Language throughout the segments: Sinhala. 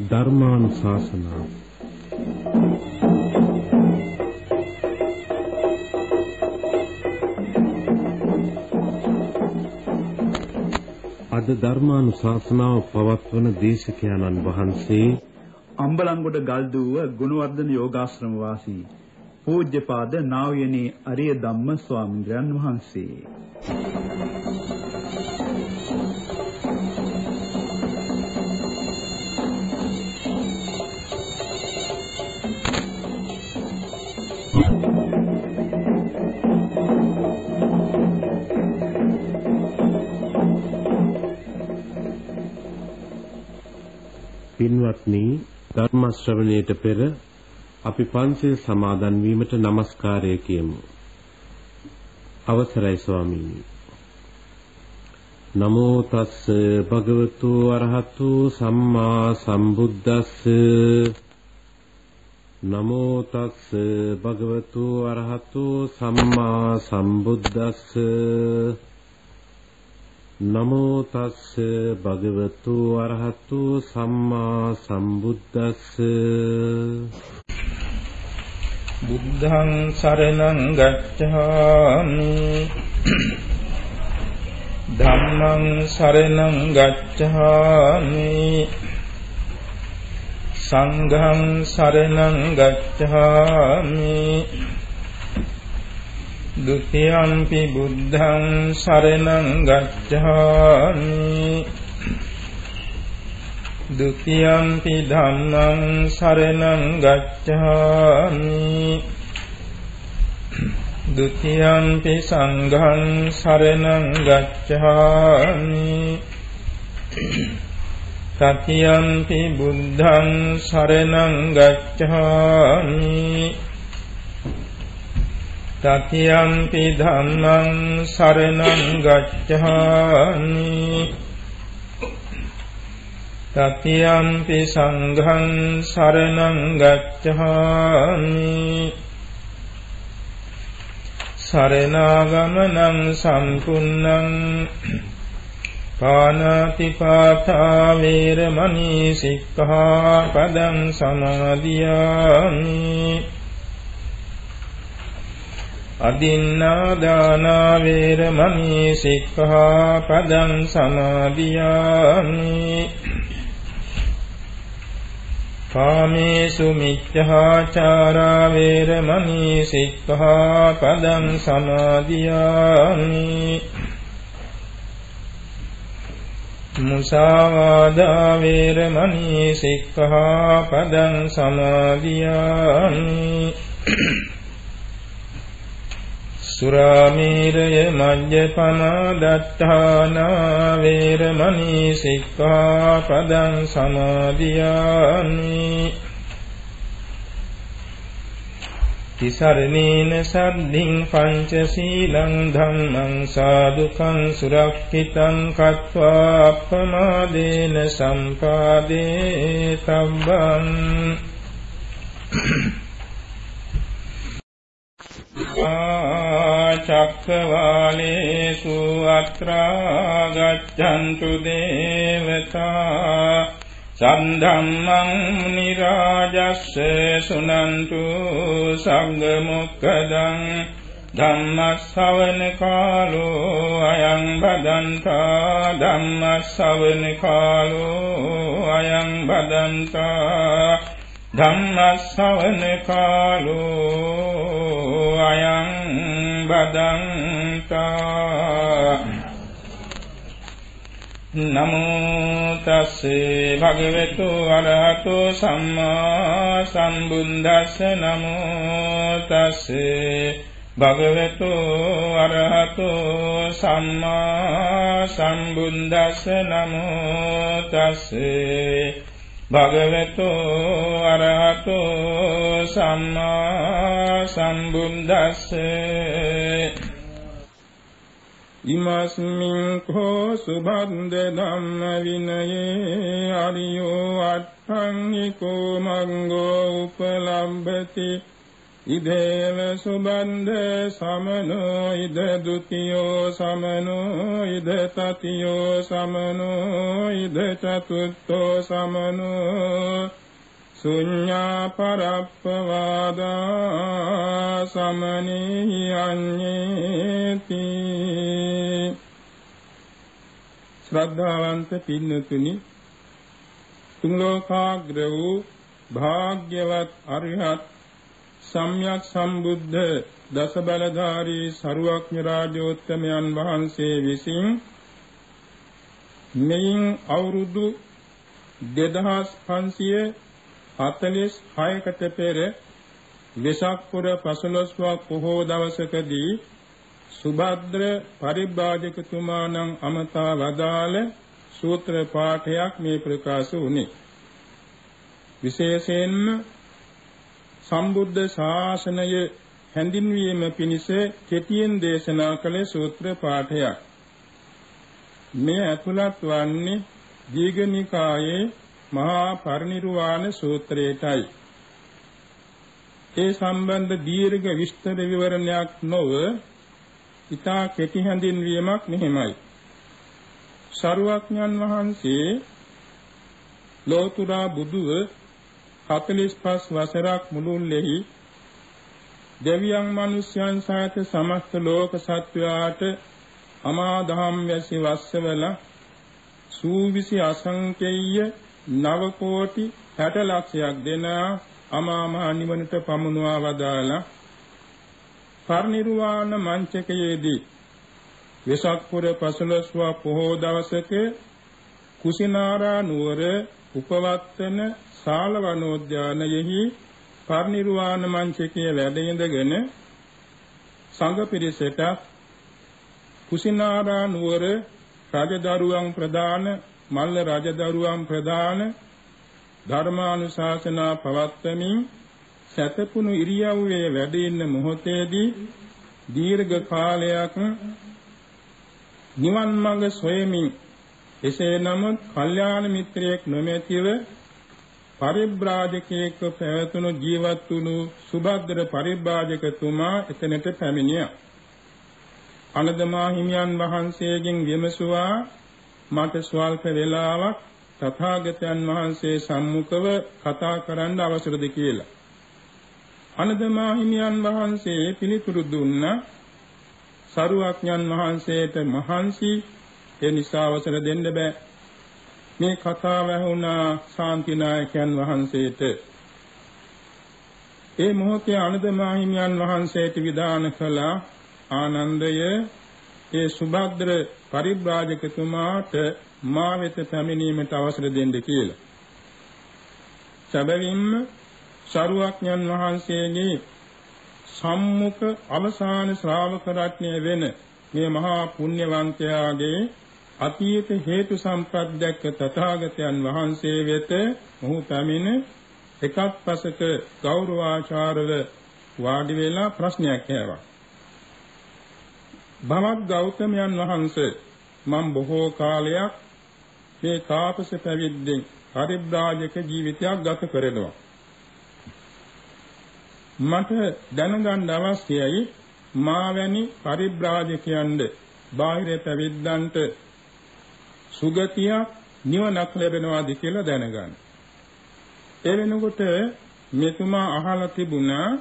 ධර්මානුශාසනා අද ධර්මානුශාසනාව පවත්වන දේශකයන්න් වහන්සේ අම්බලන්ගොඩ ගල්දුව ගුණවර්ධන යෝගාශ්‍රම වාසී පූජ්‍යපාද නා වූ යනි අරිය ධම්ම ස්වාමීන් වහන්සේ. පින්වත්නි, ධර්ම ශ්‍රවණයට පෙර අපි පන්සිල් සමාදන් වීමට নমස්කාරය කියමු. අවසරයි ස්වාමීනි. නමෝ තස්ස භගවතු අරහතු සම්මා සම්බුද්දස්ස. නමෝ තස්ස භගවතු අරහතු සම්මා සම්බුද්දස්ස. නමෝ තස්ස භගවතු අරහතු සම්මා සම්බුද්දස්ස. බුද්ධං සරණං ගච්ඡාමි ධම්මං සරණං ගච්ඡාමි සංඝං සරණං ගච්ඡාමි ဒုတိယံ පි බුද්ධං සරණං ගච්ඡාමි ဒုတိယံ පි ධම්මං සරණං ගච්ඡාමි ဒုတိယံ පි සංඝං සරණං ගච්ඡාමි တတိယံ පි බුද්ධං සරණං ගච්ඡාමි တတိယံ පි ධම්මං සරණං ගච්ඡාමි တတိယံ පි සංඝං සරණං ගච්ඡාමි สรณාගමනං සම්පුන්නං පාණාතිපාතා වේරමණී සික්ඛාපදං සමාදියාමි අදින්නාදානා වේරමණී සික්ඛාපදං සමාදියාමි කාමේසු මිච්ඡාචාරා වේරමණී සික්ඛාපදං සමාදියාමි මුසාවාදා වේරමණී සික්ඛාපදං සමාදියාමි සුරාමේරය මජ්ජපමා දත්තානා වේරමණී සික්ඛාපදං සමාදියාමි තිසරණේන සද්ධින් පංචශීලං ධම්මං සාදුකං සුරක්ඛිතං කତ୍වා අප්පමාදේන සම්පාදේ තබ්බං චක්කවාලේසු අත්‍රා ගච්ඡන්තු දේවතා සම්ධම්මං නිරාජස්ස සුනන්තු සංඝ මොක්ඛදං ධම්මස්සවන කාලෝ අයං බදන්තා ධම්මස්සවන කාලෝ අයං බදන්තා ධම්මස්සවන කාලෝ අයං බදන්තා නමෝ තස්සේ භගවතු අරහතෝ සම්මා සම්බුද්දස්ස නමෝ තස්සේ භගවතු අරහතෝ සම්මා සම්බුද්දස්ස නමෝ තස්සේ භගවතු අරහතෝ සම්මා සම්බුද්දස්ස ඉමස්මින් කෝ සුභද්ද ධම්ම විනයේ අරියෝ අට්ඨංගිකෝ මංගෝ උපලම්භති ඉදේව සුබන්ධ සමනෝ ඉද ဒ ුතියෝ සමනෝ ඉද තතියෝ සමනෝ ඉද චතුත්ථෝ සමනෝ ශුඤ්ඤා පරප්පවාදා සමනේහි අඤ්ඤේති. ශ්‍රද්ධාවන්ත පින්නතුනි, තුන් ලෝකාග්‍ර වූ භාග්‍යවත් අරිහත් සම්්‍යක් සම්බුද්ධ දස බලධාරී සරුවක්ඥ රාජෝත්තමයන් වහන්සේ විසින් මෙයින් අවුරුදු 2546කට පෙර වෙසක් පුර 15 වක පොහෝ දවසකදී සුභද්‍ර පරිබ්‍රාජකතුමාණන් අමතා වදාළ සූත්‍ර පාඨයක් මේ ප්‍රකාශ වුණේ. විශේෂයෙන්ම සම්බුද්ධ ශාසනය හැඳින්වීම පිණිස කෙටියෙන් දේශනා කළ සූත්‍ර පාඨයක්. මේ ඇතුළත් වන්නේ දීඝනිකායේ මහා පරිනිර්වාණ සූත්‍රයටයි. ඒ සම්බන්ධ දීර්ඝ විස්තර විවරණයක් නොව ඉතා කෙටි හැඳින්වීමක් මෙහිමයි. සරුවක්ඥන් වහන්සේ ලෝතුරා බුදුව 45 වසරක් මුළුල්ලෙහි දෙවියන් මනුෂ්‍යයන් සහිත සමස්ත ලෝක සත්වයාට අමා දහම් වැසි වස්සවල සූවිසි අසංකේය 9 කෝටි 60 ලක්ෂයක් දෙන අමා මහ නිවනට පමුණවා වදාලා පරිනිර්වාණ මංචකයේදී වෙසක් පුර 15 වක පොහෝ දවසක කුසිනාරා නුවර උපවත්තන ශාලවනෝද්‍යානයෙහි පරිනිර්වාණ මංචකයේ වැඩ ඉඳගෙන සංඝ පිරිසට කුසිනාරා නුවර රජදරුවන් ප්‍රදාන මල්ල රජදරුවන් ප්‍රදාන ධර්මානුශාසනා පවත්වමින් සතපුණු ඉරියව්වේ වැඩ ඉන්න මොහොතේදී දීර්ඝ කාලයක් නිවන් මඟ සොයමින් එසේ නමුත් කල්යාණ මිත්‍රයෙක් නොමැතිව පරිබ්‍රාජකයෙක්ව පැවතුණු ජීවත් වුණු සුභද්‍ර පරිබ්‍රාජකතුමා එතනට පැමිණියා. අනදමා හිමියන් වහන්සේගෙන් විමසුවා මට ස්වල්ප වේලාවක් තථාගතයන් වහන්සේ සම්මුඛව කතා කරන්න අවසරද කියලා. අනදමා හිමියන් වහන්සේ පිළිතුරු දුන්නා සරුවක්ඥන් වහන්සේට මහන්සි ඒ නිසා අවසර දෙන්න බෑ. මේ කතාව ඇහුණා ශාන්තිනායකයන් වහන්සේට. ඒ මොහොතේ ආනන්දමා හිමියන් වහන්සේට විධාන කළ ආනන්දය ඒ සුභද්‍ර පරිබ්‍රාජකතුමාට මා වෙත පැමිණීමට අවසර දෙන්න කියලා. සැබවින්ම සරුවක්ඥන් වහන්සේගේ සම්මුඛ අවසාන ශ්‍රාවක රත්නය වෙන මේ මහා පුණ්‍යවන්තයාගේ අතීත හේතු සම්පත් දැක්ක තථාගතයන් වහන්සේ වෙත මොහු පැමිණ එකත් පසක ගෞරවාචාරව වාඩි වෙලා ප්‍රශ්නයක් ඇහුවා. භවත් ගෞතමයන් වහන්සේ මම බොහෝ කාලයක් මේ තාපස පැවිද්දෙන් පරිබ්‍රාජක ජීවිතයක් ගත කරනවා. මට දැනගන්න අවශ්‍යයි මා වැනි පරිබ්‍රාජකයන්ද බාහිර පැවිද්දන්ට සුගතිය නිවනක් ලැබෙනවාද කියලා දැනගන්න. ඒ වෙනකොට මෙතුමා අහලා තිබුණා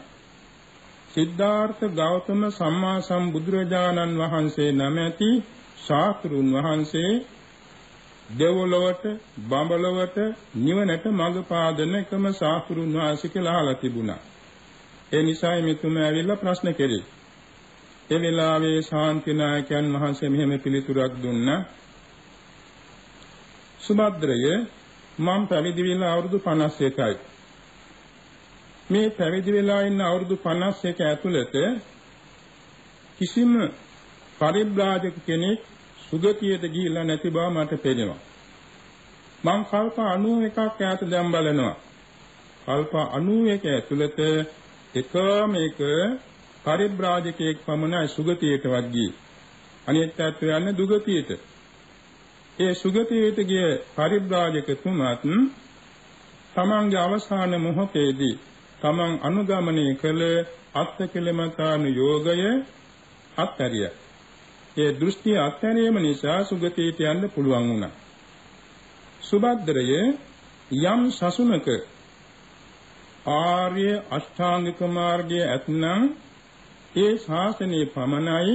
සිද්ධාර්ථ ගෞතම සම්මා සම්බුදුරජාණන් වහන්සේ නැමැති ශාස්ත්‍රුන් වහන්සේ දෙවොලවට බඹලවට නිවනට මඟ පාදන එකම ශාස්ත්‍රුන් වහන්සේ කියලා අහලා තිබුණා. ඒ නිසා මෙතුමා ඇවිල්ලා ප්‍රශ්න කෙරේ. ඒ වෙලාවේ ශාන්තිනායකයන් වහන්සේ මෙහෙම පිළිතුරක් දුන්නා. සුභද්‍රය මම පැවිදි වෙලා අවුරුදු 51යි. මේ පැවිදි වෙලා ඉන්න අවුරුදු 51 ඇතුළත කිසිම පරිබ්‍රාජක කෙනෙක් සුගතියට ගිහිල්ලා නැති බව මට පේනවා. මම කල්ප 91ක් ඈත දැන් බලනවා. කල්ප 91 ඇතුළත එකම එක පරිබ්‍රාජකයෙක් පමණයි සුගතියටවත් ගියේ. අනිත් පැත්ත යන්නේ දුගතියට. ඒ සුගතියට ගිය පරිබ්‍රාජකතුමාත් තමන්ගේ අවසාන මොහොතේදී තමන් අනුගමනය කළ අත්කලමතානුයෝගය අත්හැරිය. ඒ දෘෂ්ටි අත්හැරීම නිසා සුගතියට යන්න පුළුවන් වුණා. සුභද්‍රය යම් සසුනක ආර්ය අෂ්ටාංගික මාර්ගයේ ඇතනම් ඒ ශාසනයේ පමණයි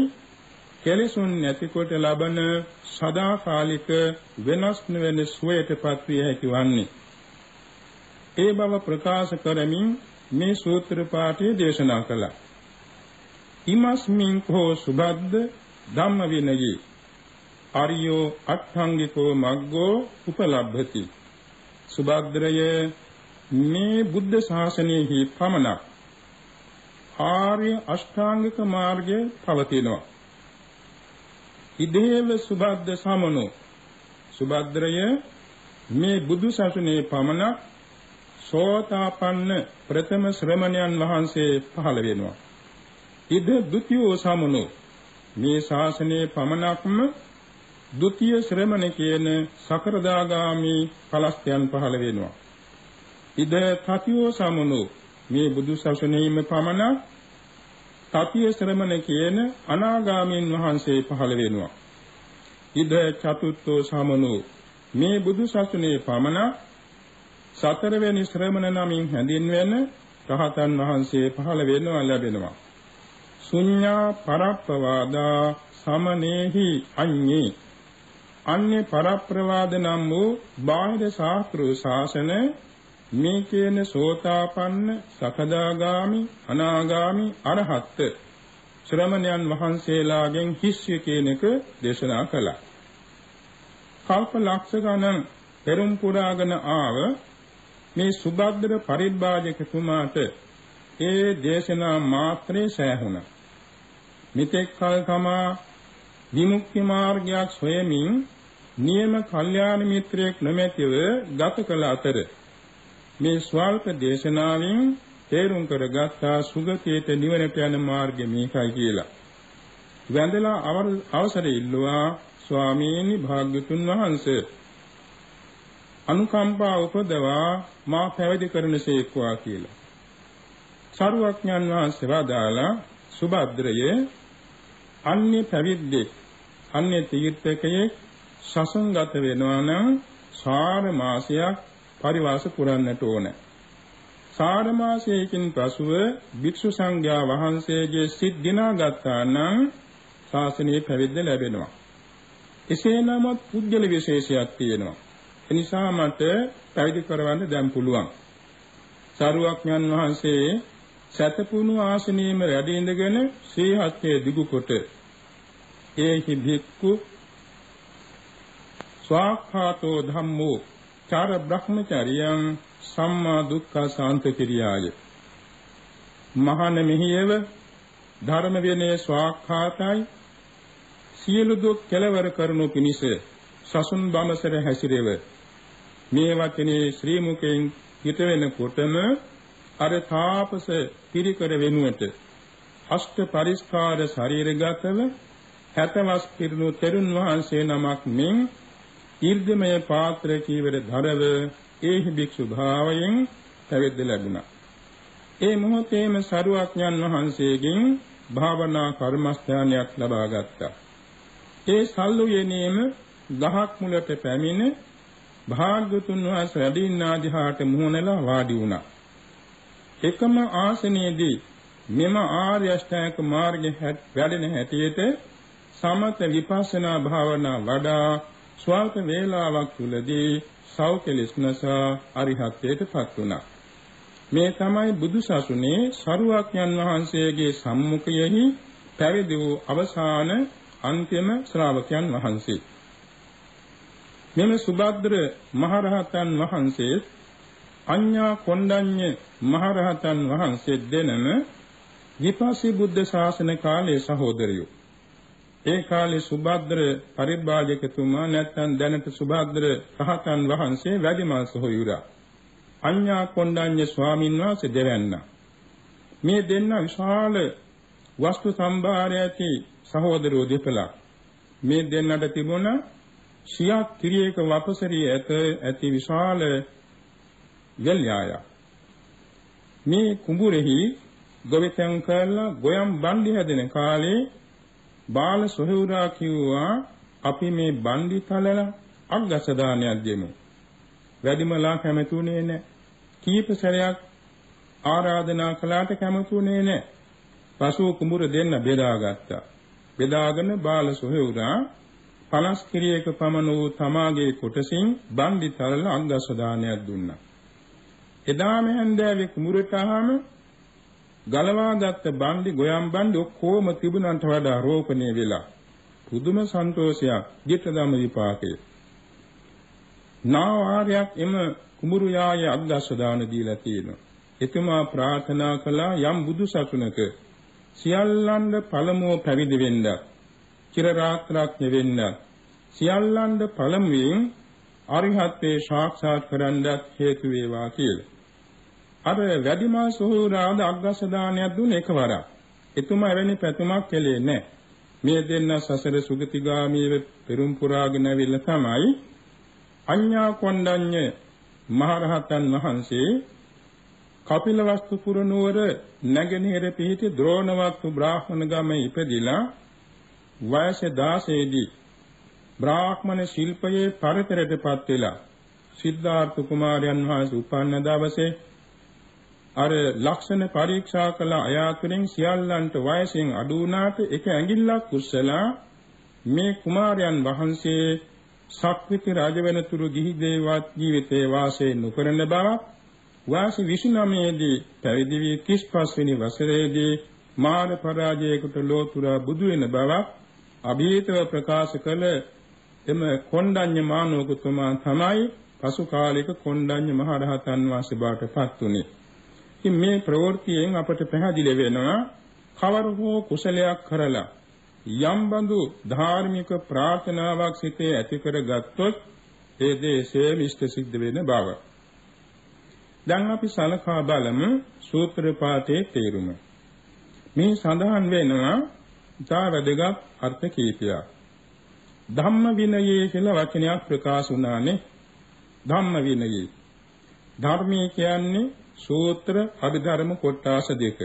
කෙලෙසුන් නැතිකොට ලබන සදාකාලික වෙනස් නොවන සුවයටපත් විය හැකි වන්නේ. ඒ බව ප්‍රකාශ කරමින් මේ සූත්‍ර පාඨය දේශනා කළා. ඉමස්මින් කෝ සුබද්ද ධම්ම විනයී ආර්යෝ අට්ඨංගිකෝ මග්ගෝ උපලබ්ධති. සුබද්‍රය මේ බුද්ධ ශාසනයෙහි පමණක් ආර්ය අෂ්ටාංගික මාර්ගය පවතිනවා. ඉදේව සුබද්ද සමනෝ සුබද්‍රය මේ බුදු ශාසනයේ පමණක් සෝතාපන්න ප්‍රථම ශ්‍රමණයන් වහන්සේ පහළ වෙනවා. ඉද ဒ ුතියෝ සමනෝ මේ ශාසනයේ පමණක්ම ဒုတိ ය ශ්‍රමණ කියන සකරදාගාමි ඵලස්ත්‍යයන් පහළ වෙනවා. ඉද තතියෝ සමනෝ මේ බුදු ශාසනයෙම පමණක් තතිය ශ්‍රමණ කියන අනාගාමීන් වහන්සේ පහළ වෙනවා. ඉද චතුත්ථෝ සමනෝ මේ බුදු ශාසනයේ පමණක් සතරවෙනි ශ්‍රමණ නමින් හැඳින්වෙන රහතන් වහන්සේ පහළ වෙනවා ලැබෙනවා. ශුඤ්ඤා පරප්පවාදා සමනේහි අඤ්ඤේ අන්‍ය පරප්‍රවාද නම් වූ බාහිර ශාස්ත්‍ර ශාසන මේ කියන සෝතාපන්න සකදාගාමි අනාගාමි අරහත් ශ්‍රමණයන් වහන්සේලාගෙන් හිස්ය කියන එක දේශනා කළා. කල්ප ලක්ෂ ගණන් පෙරම් පුරාගෙන ආව මේ සුභද්‍ර පරිබ්‍රාජකතුමාට ඒ දේශනා මාත්‍රේ සෑහුණා. මෙතෙක් කල තමා විමුක්ති මාර්ගයක් සොයමින් නියම කල්යාණ මිත්‍රයෙක් නොමැතිව ගත කළ අතර මේ ස්වල්ප දේශනාවෙන් තේරුම් කරගත්තා සුගතියට නිවනට යන මාර්ගය මේකයි කියලා. වැඳලා අවසර ඉල්ලුවා ස්වාමීනි භාග්‍යතුන් වහන්සේ අනුකම්පා උපදවා මා පැවිදි කරනසේක්වා කියලා. සරුවඥන් වහන්සේ වදාලා සුභද්‍රයේ අන්‍ය පැවිද්දෙක් අන්‍ය තීර්ථකයෙක් සසංගත වෙනවා නම් සාර මාසයක් පරිවාස පුරන්නට ඕන. සාර මාසයකින් පසුව භික්ෂු සංඝයා වහන්සේගේ සිත් දිනා ගත්තා නම් ශාසනයේ පැවිද්ද ලැබෙනවා. එසේ නමුත් පුද්ගල විශේෂයක් තියෙනවා. එනිසා මට පැවිදි කරවන්න දැන් පුළුවන්. සරුවඥන් වහන්සේ සතපුණු ආසනයේම රැඳ ඉඳගෙන ශ්‍රී හස්තයේ දිගු කොට ඒහි භික්ඛු ස්වාඛාතෝ ධම්මෝ චාර බ්‍රහ්මචර්යං සම්මා දුක්ඛ සාන්ත කිරියාය. මහාන මෙහියව ධර්ම විනය ස්වාඛාතයි සියලු දුක් කෙලවර කරනු පිණිස සසුන් බඹසර හැසිරෙව. මේ වචනේ ශ්‍රී මුඛයෙන් හිත වෙනකොටම අර තාපස පිරිකර වෙනුවට අෂ්ට පරිස්කාර ශරීරගතව හැතවස් පිරුණු තෙරුන් වහන්සේ නමක් මෙන් ඊර්ධමය පාත්‍ර කීවර ධරව ඒහි භික්ෂු භාවයෙන් පැවිද්ද ලැබුණා. ඒ මොහොතේම සරුවඥන් වහන්සේගෙන් භාවනා කර්මස්ථානයක් ලබා ගත්තා. ඒ සල්ලුයේනේම ගහක් මුලට පැමිණ භාග්‍යතුන් වහන්සේ වැඩින්නා දිහාට මුහුණලා වාඩි වුණා. එකම ආසනයේදී මෙම ආර්ය අෂ්ටාංගික මාර්ගයේ වැඩෙන හැටියට සමත විපස්සනා භාවනා වඩා ස්වල්ප වේලාවක් තුලදී සෞඛ්‍යලස්නසා අරිහත්ත්වයටපත් වුණා. මේ තමයි බුදු සසුනේ සරුවඥන් වහන්සේගේ සම්මුඛයෙහි පැවිදි වූ අවසාන අන්තිම ශ්‍රාවකයන් වහන්සේ. මෙම සුභද්‍ර මහරහතන් වහන්සේ අඤ්ඤා කොණ්ඩඤ්ඤ මහරහතන් වහන්සේ දෙනම විපස්සී බුද්ධ ශාසන කාලයේ සහෝදරයෝ. ඒ කාලේ සුභද්‍ර පරිබ්‍රාජකතුමා නැත්නම් දැනට සුභද්‍ර රහතන් වහන්සේ වැඩිමල් සොහොයුරා. අඤ්ඤා කොණ්ඩඤ්ඤ ස්වාමීන් වහන්සේ දෙවැන්නා. මේ දෙන්න විශාල වස්තු සම්භාරය ඇති සහෝදරයෝ දෙපළක්. මේ දෙන්නට තිබුණ සියක් තිරියක වපසරිය ඇති විශාල යල්යාය. මේ කුඹුරෙහි ගොවිතැන් කරලා ගොයම් බණ්ඩි හැදෙන කාලේ බාල සොහොයුරා කිව්වා අපි මේ බණ්ඩි තලලා අග්ගස දානයක් දෙමු. වැඩිමලා කැමතුනේ නැහැ. කීප සැරයක් ආරාධනා කළාට කැමතුනේ නැහැ. පසුව කුඹුර දෙන්න බෙදාගත්තා. බෙදාගෙන බාල සොහොයුරා 50 කිරියක පමණ වූ තමාගේ කොටසින් බණ්ඩි තලලා අග්ගස දානයක් දුන්නා. එදාම හැන්දෑවේ කුඹුරට ආවම ගලවාගත්ත බණ්ඩි ගොයම් බණ්ඩි ඔක්කොම තිබුණන්ට වඩා රෝපණය වෙලා පුදුම සන්තෝෂයක් ගෙට දම විපාකේ. නාවාරයක් එම කුඹුරු යායේ අග්ගස්ස දාන දීලා තියෙනවා. එතුමා ප්‍රාර්ථනා කළා යම් බුදු සසුනක සියල්ලන්ද පළමුව පැවිදි වෙන්න, චිර රාත්‍රාඥ වෙන්න, සියල්ලන්ද පළමුවෙන් අරිහත්ත්වේ සාක්ෂාත් කරගන්නත් හේතු වේවා කියලා. අර වැඩිමල් සොහොයුරාද අග්ගස්ස දානයක් දුන්නේ එකවරක්. එතුමා එවැනි පැතුමක් කළේ නැහැ. මේ දෙන්න සසර සුගතිගාමීව පෙරම් පුරාගෙන ඇවිල්ලා තමයි අඤ්ඤා කොණ්ඩඤ්ඤ මහරහතන් වහන්සේ කපිලවස්තු පුර නුවර නැගෙනහිර පිහිටි ද්‍රෝණවත්තු බ්‍රාහ්මණ ගමේ ඉපදිලා වයස 16 දී බ්‍රාහ්මණ ශිල්පයේ පරතරයටපත් වෙලා සිද්ධාර්ථ කුමාරයන් වහන්සේ උපන්න දවසේ අර ලක්ෂණ පරීක්ෂා කළ අය අතරින් සියල්ලන්ට වයසෙන් අඩු වුණාට එක ඇඟිල්ලක් උස්සලා මේ කුමාරයන් වහන්සේ සක්විති රජ වෙනතුරු ගිහි දේවත් ජීවිතේ වාසය නොකරන බව වාස 29 දී පැවිදි වී 35 වෙනි වසරේදී මාන පරාජයකට ලෝතුරා බුදු වෙන බව අභීතව ප්‍රකාශ කළ එම කොණ්ඩඤ්ඤ මානවකතුමා තමයි පසු කාලික කොණ්ඩඤ්ඤ මහරහතන් වහන්සේ බාටපත් උනේ. ඉතින් මේ ප්‍රවෘත්තියෙන් අපට පැහැදිලි වෙනවා කවර හෝ කුසලයක් කරලා යම් බඳු ධාර්මික ප්‍රාර්ථනාවක් සිතේ ඇති කරගත්තොත් ඒ දේශේ විශ්ත සිද්ධ වෙන බව. දැන් අපි සලකා බලමු සූත්‍ර පාඨයේ තේරුම. මේ සඳහන් වෙනවා ඉතා වැදගත් අර්ථ කීපයක්. ධම්ම විනයේ කියලා වචනයක් ප්‍රකාශ වුණානේ. ධම්ම විනයේ. ධර්මයේ කියන්නේ සූත්‍ර අභිධර්ම කොටස් දෙක.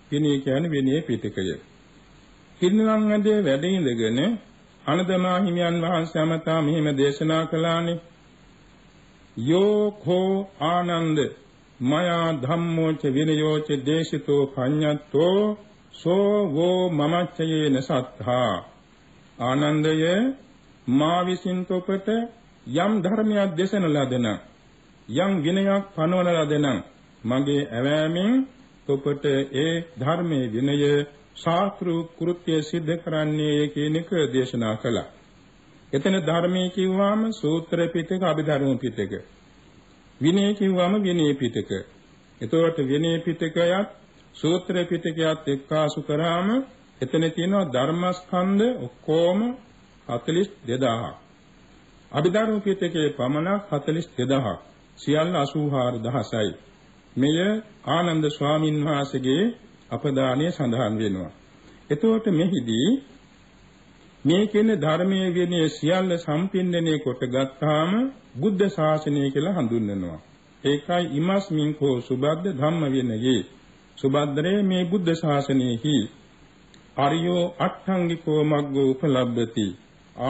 විනය කියන්නේ විනය පිටකය. කිරිනංගදේ වැඩ ඉඳගෙන අනදමා හිමියන් වහන්සේ අමතා මෙහිම දේශනා කළානේ. යෝ කෝ ආනන්ද මයා ධම්මෝච විනයෝච දේශිතෝ පඤ්ඤත්තෝ සෝ වෝ මමච්චයේන සත්තා. ආනන්දය මා විසින් තොපට යම් ධර්මයක් දේශන ලදන යම් විනයක් පනවන ලදන මගේ ඇවෑමෙන් තොපට ඒ ධර්මයේ විනය ශාස්ත්‍රු කෘත්‍ය සිද්ධ කරන්නේ කියන එක දේශනා කළා. එතන ධර්මයේ කිව්වම සූත්‍ර පිටක අභිධර්ම පිටක. විනය කිව්වම විනය පිටක. එතකොට විනය පිටකයත් සූත්‍ර පිටකයත් එක්කාසු කරාම එතන තියෙනවා ධර්මස්කන්ධ ඔක්කොම 42000ක්. අභිධර්ම පිටකයේ පමණක් 42000ක්. සියල්ල 84000යි. මෙය ආනන්ද ස්වාමීන් වහන්සේගේ අපදානයේ සඳහන් වෙනවා. එතකොට මෙහිදී මේ කියන ධර්මයේ විනය සියල්ල සම්පින්දනය කොට ගත්තාම බුද්ධ ශාසනය කියලා හඳුන්වනවා. ඒකයි ඉමස්මින් කෝ සුබද්ද ධම්ම විනයේ. සුබද්දරේ මේ බුද්ධ ශාසනයෙහි ආර්යෝ අට්ඨංගිකෝ මග්ගෝ උපලබ්ධති.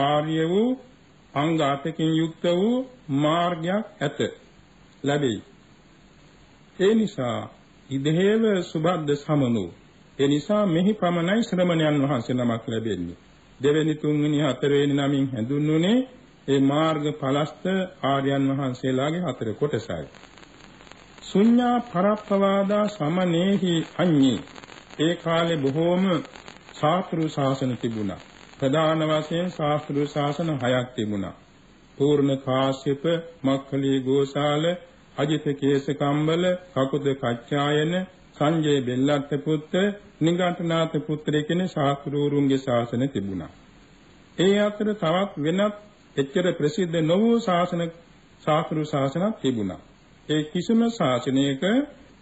ආර්ය වූ අංග 8කින් යුක්ත වූ මාර්ගයක් ඇත ලැබෙයි. ඒ නිසා ඉදහේව සුබද්ද සමනෝ. ඒ නිසා මෙහි පමණයි ශ්‍රමණයන් වහන්සේ නමක් ලැබෙන්නේ. දෙවෙනි තුන්වෙනි හතරවෙනි නමින් හැඳුන්වන්නේ ඒ මාර්ග ඵලස්ත ආර්යයන් වහන්සේලාගේ හතර කොටසයි. ශුඤ්ඤා පරප්පවාදා සමනේහි අඤ්ඤේ. ඒ කාලේ බොහෝම ශාස්ත්‍රීය ශාසන තිබුණා. ප්‍රධාන වශයෙන් ශාස්ත්‍රීය ශාසන 6ක් තිබුණා. පූර්ණ කාශ්‍යප, මක්ඛලී ගෝසාල, අජිත කේස කම්බල, කකුද කච්චායන, සංජය බෙල්ලත් පුත්‍ර, නිගණ්ඨනාථ පුත්‍ර කියන ශාස්ත්‍රූරුන්ගේ ශාසන තිබුණා. ඒ අතර තවත් වෙනත් එච්චර ප්‍රසිද්ධ නොවූ ශාස්ත්‍රීය ශාසනක් තිබුණා. ඒ කිසිම ශාසනයක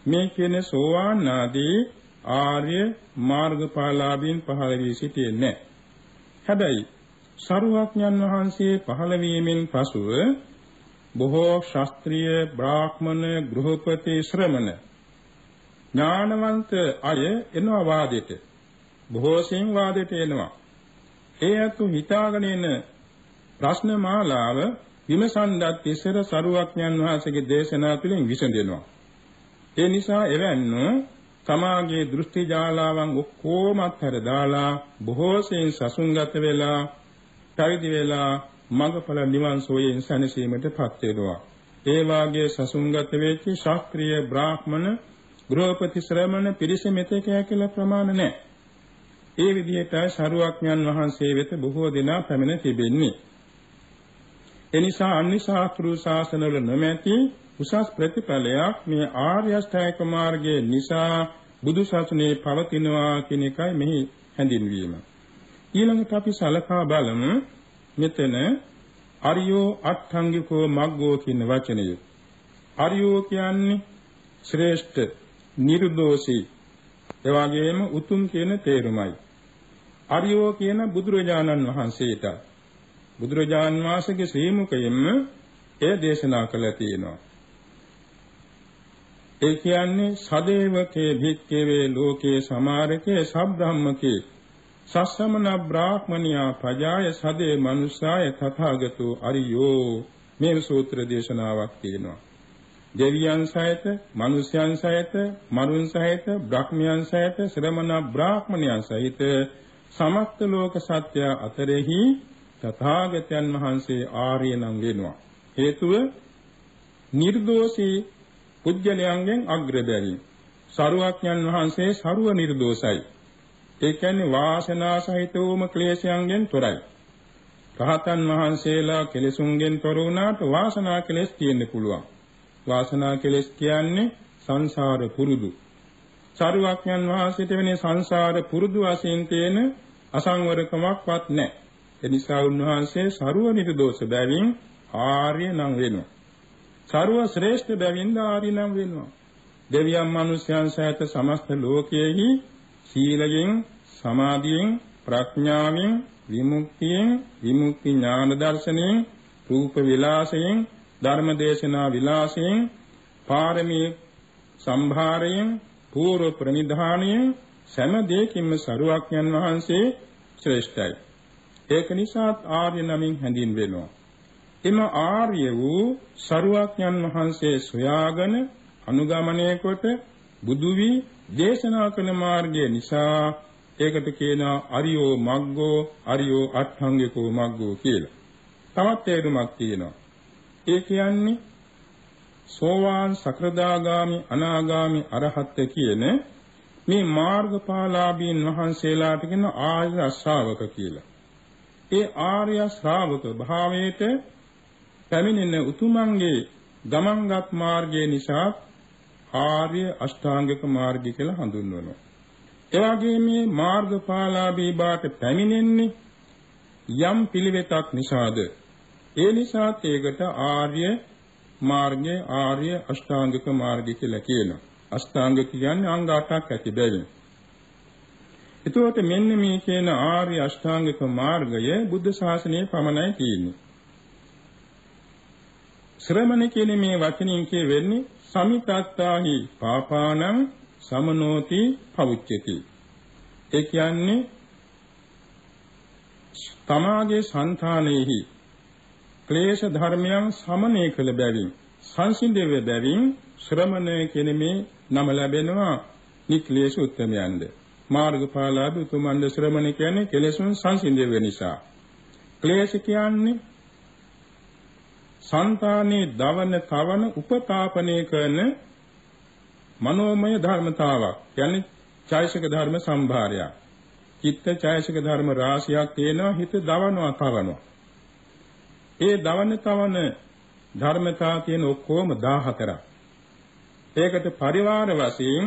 මේ කියන සෝවාන් ආදී ආර්ය මාර්ගඵලාභීන් පහළ වී සිටියේ නැහැ. හැබැයි සරුවඥන් වහන්සේ පහළ වීමෙන් පසුව බොහෝ ශාස්ත්‍රීය බ්‍රාහ්මණ ගෘහපති ශ්‍රමණ ඥානවන්ත අය එනවා වාදෙට. බොහෝසෙන් වාදෙට එනවා. ඒ අතු හිතාගෙන එන ප්‍රශ්න මාලාව විමසන්නත් ඉස්සර සරුවක්ඥන් වහන්සේගේ දේශනා තුළින් විසඳෙනවා. ඒ නිසා එවැන්නෝ තමාගේ දෘෂ්ටි ජාලාවන් ඔක්කොම අත්හැර දාලා බොහෝසෙන් සසුන්ගත වෙලා පැවිදි වෙලා මඟඵල නිවන් සෝයෙන් සැනසීමටපත් වෙනවා. ඒ වාගේ සසුන්ගත වෙච්ච ශාස්ත්‍රීය බ්‍රාහ්මණ ගෘහපති ශ්‍රමණ පිරිස මෙතෙක් කියලා ප්‍රමාණ නැහැ. ඒ විදිහට සරුවක්ඥන් වහන්සේ වෙත බොහෝ දෙනා පැමිණ තිබෙන්නේ. එනිසා අන්‍ය ශාස්ත්‍රීය ශාසනවල නොමැති උසස් ප්‍රතිඵලයක් මේ ආර්ය අෂ්ටාංගික මාර්ගයේ නිසා බුදු සසුනේ පවතිනවා කියන එකයි මෙහි හැඳින්වීම. ඊළඟට අපි සලකා බලමු මෙතන අරියෝ අට්ඨංගිකෝ මග්ගෝ කියන වචනය. අරියෝ කියන්නේ ශ්‍රේෂ්ඨ, නිර්දෝෂී, එවාගෙම උතුම් කියන තේරුමයි. අරියෝ කියන බුදුරජාණන් වහන්සේට බුදුරජාණන් වහන්සේගේ ශ්‍රී මුඛයෙන්ම එය දේශනා කළා තියෙනවා. ඒ කියන්නේ සදේවකේ භික්ඛවේ ලෝකේ සමාරකේ සබ්‍රාහ්මකේ සස්සමන බ්‍රාහ්මණියා පජාය සදේ මනුස්සාය තථාගතෝ අරියෝ මේ සූත්‍ර දේශනාවක් තියෙනවා. දෙවියන් සහිත, මනුෂ්‍යයන් සහිත, මරුන් සහිත, බ්‍රහ්මයන් සහිත, ශ්‍රමණ බ්‍රාහ්මණයන් සහිත සමස්ත ලෝක සත්‍ය අතරෙහි තථාගතයන් වහන්සේ ආර්ය නම් වෙනවා. හේතුව නිර්දෝෂී පුජ්‍යලයන්ගෙන් අග්‍ර බැවින්. සරුවක්ඥන් වහන්සේ සරුව නිර්දෝෂයි. ඒ කියන්නේ වාසනා සහිත වූම ක්ලේශයන්ගෙන් තොරයි. රහතන් වහන්සේලා කෙලෙසුන්ගෙන් තොර වුණාට වාසනා කෙලෙස් තියෙන්න පුළුවන්. වාසනා කෙලෙස් කියන්නේ සංසාර පුරුදු. සරුවක්ඥන් වහන්සේට වෙන්නේ සංසාර පුරුදු වශයෙන් තියෙන අසංවරකමක්වත් නැහැ. ඒ නිසා උන්වහන්සේ සරුව නිර්දෝෂ බැවින් ආර්ය නම් වෙනවා. සරුව ශ්‍රේෂ්ඨ බැවින් ආර්ය නම් වෙනවා. දෙවියන් මනුෂ්‍යයන් සහිත සමස්ත ලෝකයේහි සීලයෙන්, සමාධියෙන්, ප්‍රඥාවෙන්, විමුක්තියෙන්, විමුක්ති ඥාන දර්ශනයෙන්, රූප විලාසයෙන්, ධර්ම දේශනා විලාසයෙන්, පාරමී සම්භාරයෙන්, පූර්ව ප්‍රනිධානයෙන් සෑම දෙයකින්ම සරුවක්ඥන් වහන්සේ ශ්‍රේෂ්ඨයි. ඒක නිසා ආර්ය නමින් හැඳින්වෙනවා. එම ආර්ය වූ සරුවක්ඥන් වහන්සේ සොයාගෙන අනුගමනය කොට බුදු වී දේශනා කළ මාර්ගය නිසා ඒකට කියනවා අරියෝ මග්ගෝ, අරියෝ අට්ඨංගිකෝ මග්ගෝ කියලා. තවත් තේරුමක් තියෙනවා. ඒ කියන්නේ සෝවාන්, සකෘදාගාමි, අනාගාමි, අරහත් කියන මේ මාර්ගඵලාභීන් වහන්සේලාට කියන ආර්ය ශ්‍රාවක කියලා. ඒ ආර්ය ශ්‍රාවක භාවයට පැමිණෙන උතුමන්ගේ ගමන්ගත් මාර්ගය නිසා ආර්ය අෂ්ටාංගික මාර්ගය කියලා හඳුන්වනවා. ඒ වගේම මේ මාර්ගඵලාභී බාට පැමිණෙන්නේ යම් පිළිවෙතක් නිසාද. ඒ නිසා ඒකට ආර්ය මාර්ගය, ආර්ය අෂ්ටාංගික මාර්ගය කියලා කියනවා. අෂ්ටාංගික කියන්නේ අංග 8ක් ඇති බැවින්. එතකොට මෙන්න මේ කියන ආර්ය අෂ්ටාංගික මාර්ගය බුද්ධ ශාසනයේ පමණයි තියෙන්නේ. ශ්‍රමණ කියන මේ වචنين කියවෙන්නේ සමිතත්තාහි පාපානං සමනෝති පවුච්චති. ඒ කියන්නේ තමාගේ సంతානෙහි ක්ලේශ ධර්මයන් සමනය කළ බැවින්, සංසිඳෙව බැවින් ශ්‍රමණ කියන මේ නම ලැබෙනවා නික්ලේශ උත්තමයන්ද. මාර්ගඵලාභී උතුමන්ද ශ්‍රමණ කියන්නේ කෙලෙසුන් සංසිඳෙව නිසා. ක්ලේශ කියන්නේ සංතානේ දවන කවන උපතාපනය කරන මනෝමය ධර්මතාවක්. කියන්නේ චෛතසික ධර්ම සම්භාරයක්. චිත්ත චෛතසික ධර්ම රාශියක් තියෙනවා. හිත දවනවා කවනවා. ඒ දවන කවන ධර්මතා තියෙන ඔක්කොම 14ක්. ඒකට පරිවාර වශයෙන්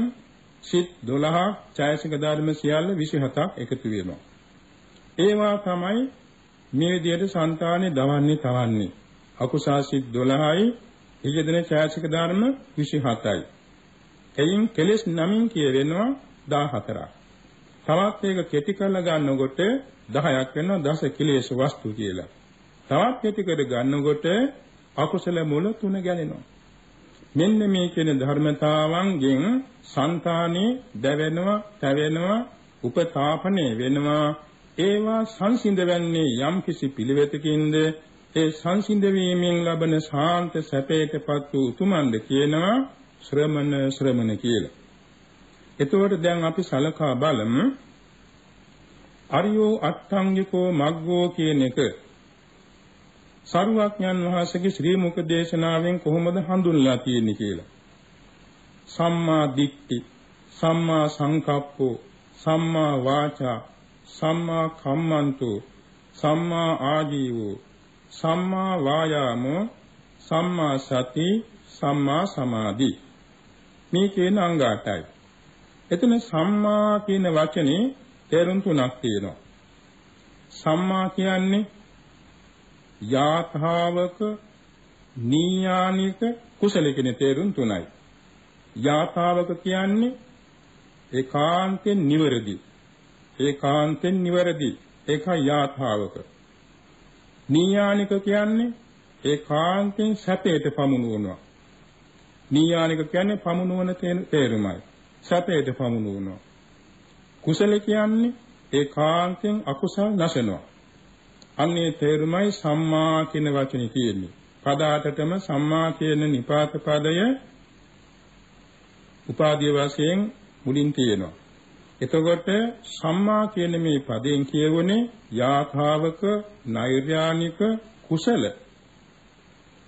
සිත් 12ක්, චෛතසික ධර්ම සියල්ල 27ක් එකතු වෙනවා. ඒවා තමයි මේ විදිහට సంతානේ දවන්නේ තවන්නේ. අකුසල් සිත් 12යි, ඊයදෙන චෛතසික ධර්ම 27යි. එයින් කෙලෙස් 9න් කියවෙනවා 14ක්. තවත් ඒක කෙටි කරලා ගන්නකොට 10ක් වෙනවා දස කිලේශ වස්තු කියලා. තවත් කෙටි කර ගන්නකොට අකුසල මුල 3 ගැලෙනවා. මෙන්න මේ කියන ධර්මතාවන්ගෙන් సంతානේ දැවෙනවා, තැවෙනවා, උපතාපණය වෙනවා. ඒවා සංසිඳ වෙන්නේ යම් කිසි පිළිවෙතකින්ද ඒ සංසිඳ වීමෙන් ලබන ශාන්ත සැපයටපත් වූ උතුමන්ද කියනවා ශ්‍රමණ කියලා. එතකොට දැන් අපි සලකා බලමු අරියෝ අට්ඨංගිකෝ මග්ගෝ කියන එක සරුවඥන් වහන්සේගේ ශ්‍රී මුඛ දේශනාවෙන් කොහොමද හඳුන්වලා තියෙන්නේ කියලා. සම්මා දිට්ඨි, සම්මා සංකප්පෝ, සම්මා වාචා, සම්මා කම්මන්තෝ, සම්මා ආජීවෝ, සම්මා වායාමෝ, සම්මා සති, සම්මා සමාධි. මේ කියන අංග 8යි. එතන සම්මා කියන වචනේ තේරුම් තුනක් තියෙනවා. සම්මා කියන්නේ යාථාවක, නීයානික, කුසල කියන තේරුම් තුනයි. යාථාවක කියන්නේ ඒකාන්තෙන් නිවැරදි. ඒකාන්තෙන් නිවැරදි. ඒකයි යාථාවක. නීයානික කියන්නේ ඒකාන්තෙන් සැපයට පමුණුවනවා. නීයානික කියන්නේ පමුණුවන තේරුමයි. සැපයට පමුණුවනවා. කුසල කියන්නේ ඒකාන්තෙන් අකුසල් නැසනවා. අන්නේ තේරුමයි සම්මා කියන වචනේ තියෙන්නේ. පද 8ටම සම්මා කියන නිපාත පදය උපාදී වශයෙන් මුලින් තියෙනවා. එතකොට සම්මා කියන මේ පදයෙන් කියවුනේ යාථාවක, නෛර්යානික, කුසල.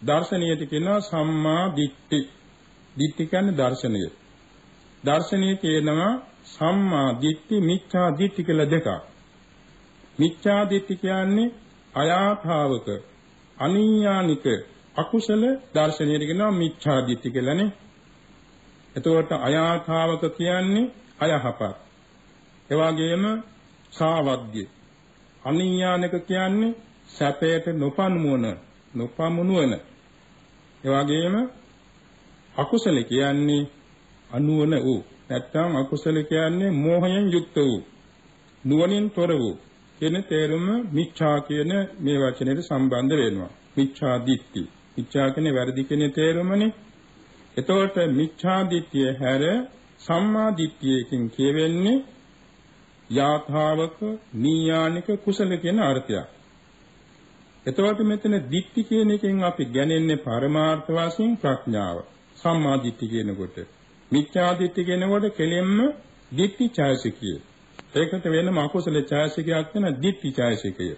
දර්ශනීයට කියනවා සම්මා දිට්ඨි. දිට්ඨි කියන්නේ දර්ශනීය. දර්ශනීය කියනවා සම්මා දිට්ඨි, මිච්ඡා දිට්ඨි කියලා දෙකක්. මිච්ඡා දිට්ඨි කියන්නේ අයාථාවක, අනීයානික, අකුසල දර්ශනීයට කියනවා මිච්ඡා දිට්ඨි කියලානේ. එතකොට අයාථාවක කියන්නේ අයහපත්. ඒ වගේම සාවද්‍ය. අනීයානික කියන්නේ සැපයට නොපමුණුවන. ඒ වගේම අකුසල කියන්නේ අනුවන වූ. නැත්නම් අකුසල කියන්නේ මෝහයෙන් යුක්ත වූ, නුවණින් තොර වූ කියන තේරුම මිච්ඡා කියන මේ වචනයට සම්බන්ධ වෙනවා. මිච්ඡා දිට්ඨි. මිච්ඡා කියන්නේ වැරදි කියන තේරුමනේ. එතකොට මිච්ඡා දිට්ඨිය හැර සම්මා දිට්ඨියකින් කියවෙන්නේ යාථාවක, නීයානික, කුසල කියන අර්ථයක්. එතකොට මෙතන දිට්ඨි කියන එකෙන් අපි ගන්නේ පරමාර්ථ වශයෙන් ප්‍රඥාව. සම්මා දිට්ඨි කියනකොට මිච්ඡා දිට්ඨි කියනකොට කෙලෙම්ම දිට්ඨි ඡායසිකය. ඒකට වෙනම අකුසල ඡායසිකයක් වෙන දිට්ඨි ඡායසිකය.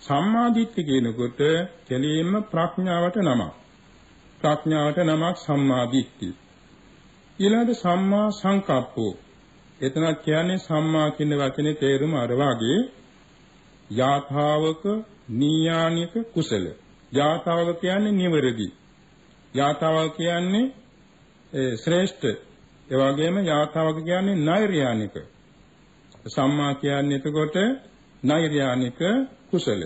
සම්මා දිට්ඨි කියනකොට කෙලෙම්ම ප්‍රඥාවට නමක්. ප්‍රඥාවට නමක් සම්මා දිට්ඨි. ඊළඟට සම්මා සංකප්පෝ. එතන කියන්නේ සම්මා කියන වචනේ තේරුම අර වාගේ යාථාවක, නීයානික, කුසල. යාථාවක කියන්නේ නිවැරදි. යාථාවක කියන්නේ ශ්‍රේෂ්ඨ. ඒ වගේම යාථාවක කියන්නේ නෛර්යානික. සම්මා කියන්නේ එතකොට නෛර්යානික, කුසල.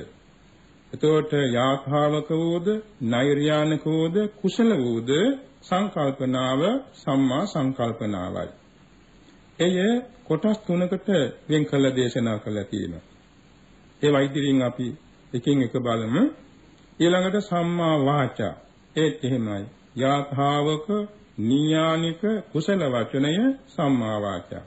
එතකොට යාථාවක වූද, නෛර්යානික වූද, කුසල වූද සංකල්පනාව සම්මා සංකල්පනාවයි. එය කොටස් තුනකට වෙන් කළ දේශනා කළා තියෙනවා. ඒ වෛද්‍යරින් අපි එකින් එක බලමු. ඊළඟට සම්මා වාචා. ඒත් එහෙමයි. යාථාවක, නීයානික, කුසල වචනය සම්මා වාචා.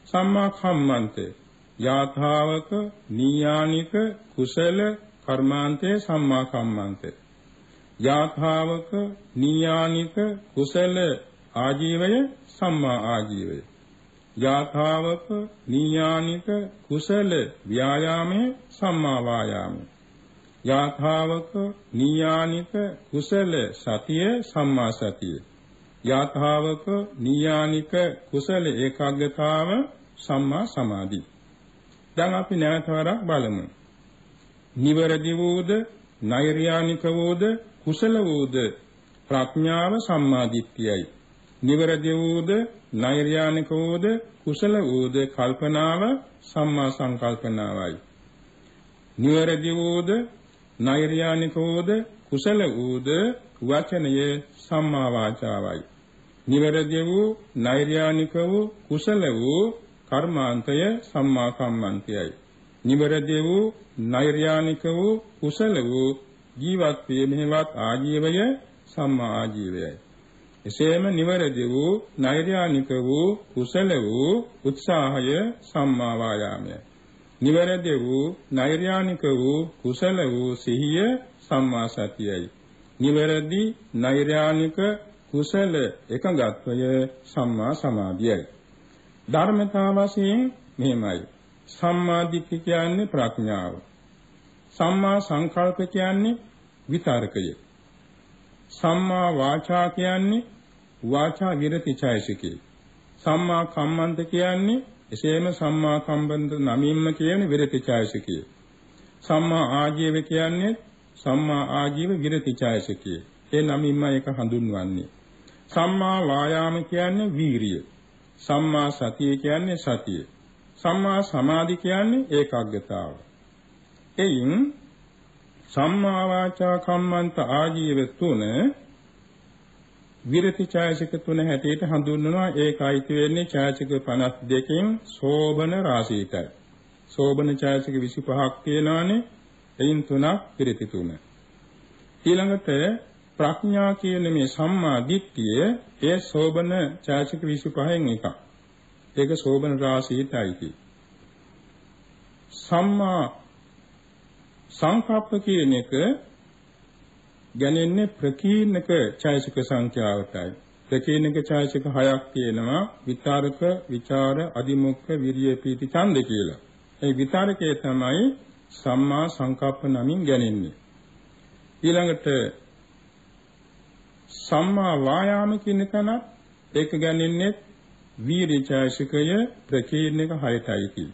සම්මා කම්මන්තේ. යාථාවක, නීයානික, කුසල කර්මාන්තේ සම්මා කම්මන්තේ. යාථාවක, නීයානික, කුසල ආජීවය සම්මා ආජීවය. යාථාවක, නීයානික, කුසල ව්‍යායාමයේ සම්මා වායාමය. යාථාවක, නීයානික, කුසල සතිය සම්මා සතිය. යාථාවක, නීයානික, කුසල ඒකාග්‍රතාව සම්මා සමාධි. දැන් අපි නැවත වරක් බලමු. නිවැරදි වූද, නෛර්යානික වූද, කුසල වූද ප්‍රඥාව සම්මා දිට්ඨියයි. නිවැරදි වූද, නෛර්යානික වූද, කුසල වූද කල්පනාව සම්මා සංකල්පනාවයි. නිවැරදි වූද, නෛර්යානික වූද, කුසල වූද වචනය සම්මා වාචාවයි. නිවැරදි වූ, නෛර්යානික වූ, කුසල වූ කර්මාන්තය සම්මා කම්මන්තයයි. නිවැරදි වූ, නෛර්යානික වූ, කුසල වූ ජීවත් වීමේවත් ආජීවය සම්මා ආජීවයයි. එසේම නිවැරදි වූ නෛර්යානික වූ කුසල වූ උත්සාහය සම්මා වායාමයයි. නිවැරදි වූ නෛර්යානික වූ කුසල වූ සිහිය සම්මා සතියයි. නිවැරදි නෛර්යානික කුසල එකඟත්වය සම්මා සමාධියයි. ධර්මතා වශයෙන් මෙහෙමයි. සම්මා දිට්ඨිය කියන්නේ ප්‍රඥාව. සම්මා සංකල්ප කියන්නේ විතර්කය. සම්මා වාචා කියන්නේ වාචා විරති චෛසිකය. සම්මා කම්මන්ත කියන්නේ එසේම සම්මා කම්මන්ත නමින්ම කියන විරති චෛසිකය. සම්මා ආජීව කියන්නේ සම්මා ආජීව විරති චෛසිකය. ඒ නමින්ම ඒක හඳුන්වන්නේ. සම්මා වායාම කියන්නේ වීරිය. සම්මා සතිය කියන්නේ සතිය. සම්මා සමාධි කියන්නේ ඒකාග්‍රතාව. එයින් සම්මා වාචා කම්මන්ත ආජීව තුන විරති ඡායසික තුන හැටියට හඳුන්වනවා. ඒකයිති වෙන්නේ ඡායසික 52කින් සෝබන රාශියටයි. සෝබන ඡායසික 25ක් තියෙනවානේ. එයින් තුනක් විරති තුන. ඊළඟට ප්‍රඥා කියන මේ සම්මා දිට්ඨිය ඒ සෝබන ඡායසික 25න් එකක්. ඒක සෝබන රාශියටයි. සම්මා සංකප්ප කියන එක ගැනෙන්නේ ප්‍රකීර්ණක ඡායසික සංඛ්‍යාවටයි. ප්‍රකීර්ණක ඡායසික 6ක් තියෙනවා. විතරක, විචාර, අදිමුක්ඛ, විරිය, පීති, ඡන්ද කියලා. ඒ විතරකේ තමයි සම්මා සංකප්ප නමින් ගැනෙන්නේ. ඊළඟට සම්මා වායාම කියන තැන ඒක ගැනෙන්නේ වීර්ය ඡායසිකය ප්‍රකීර්ණක 6ටයි.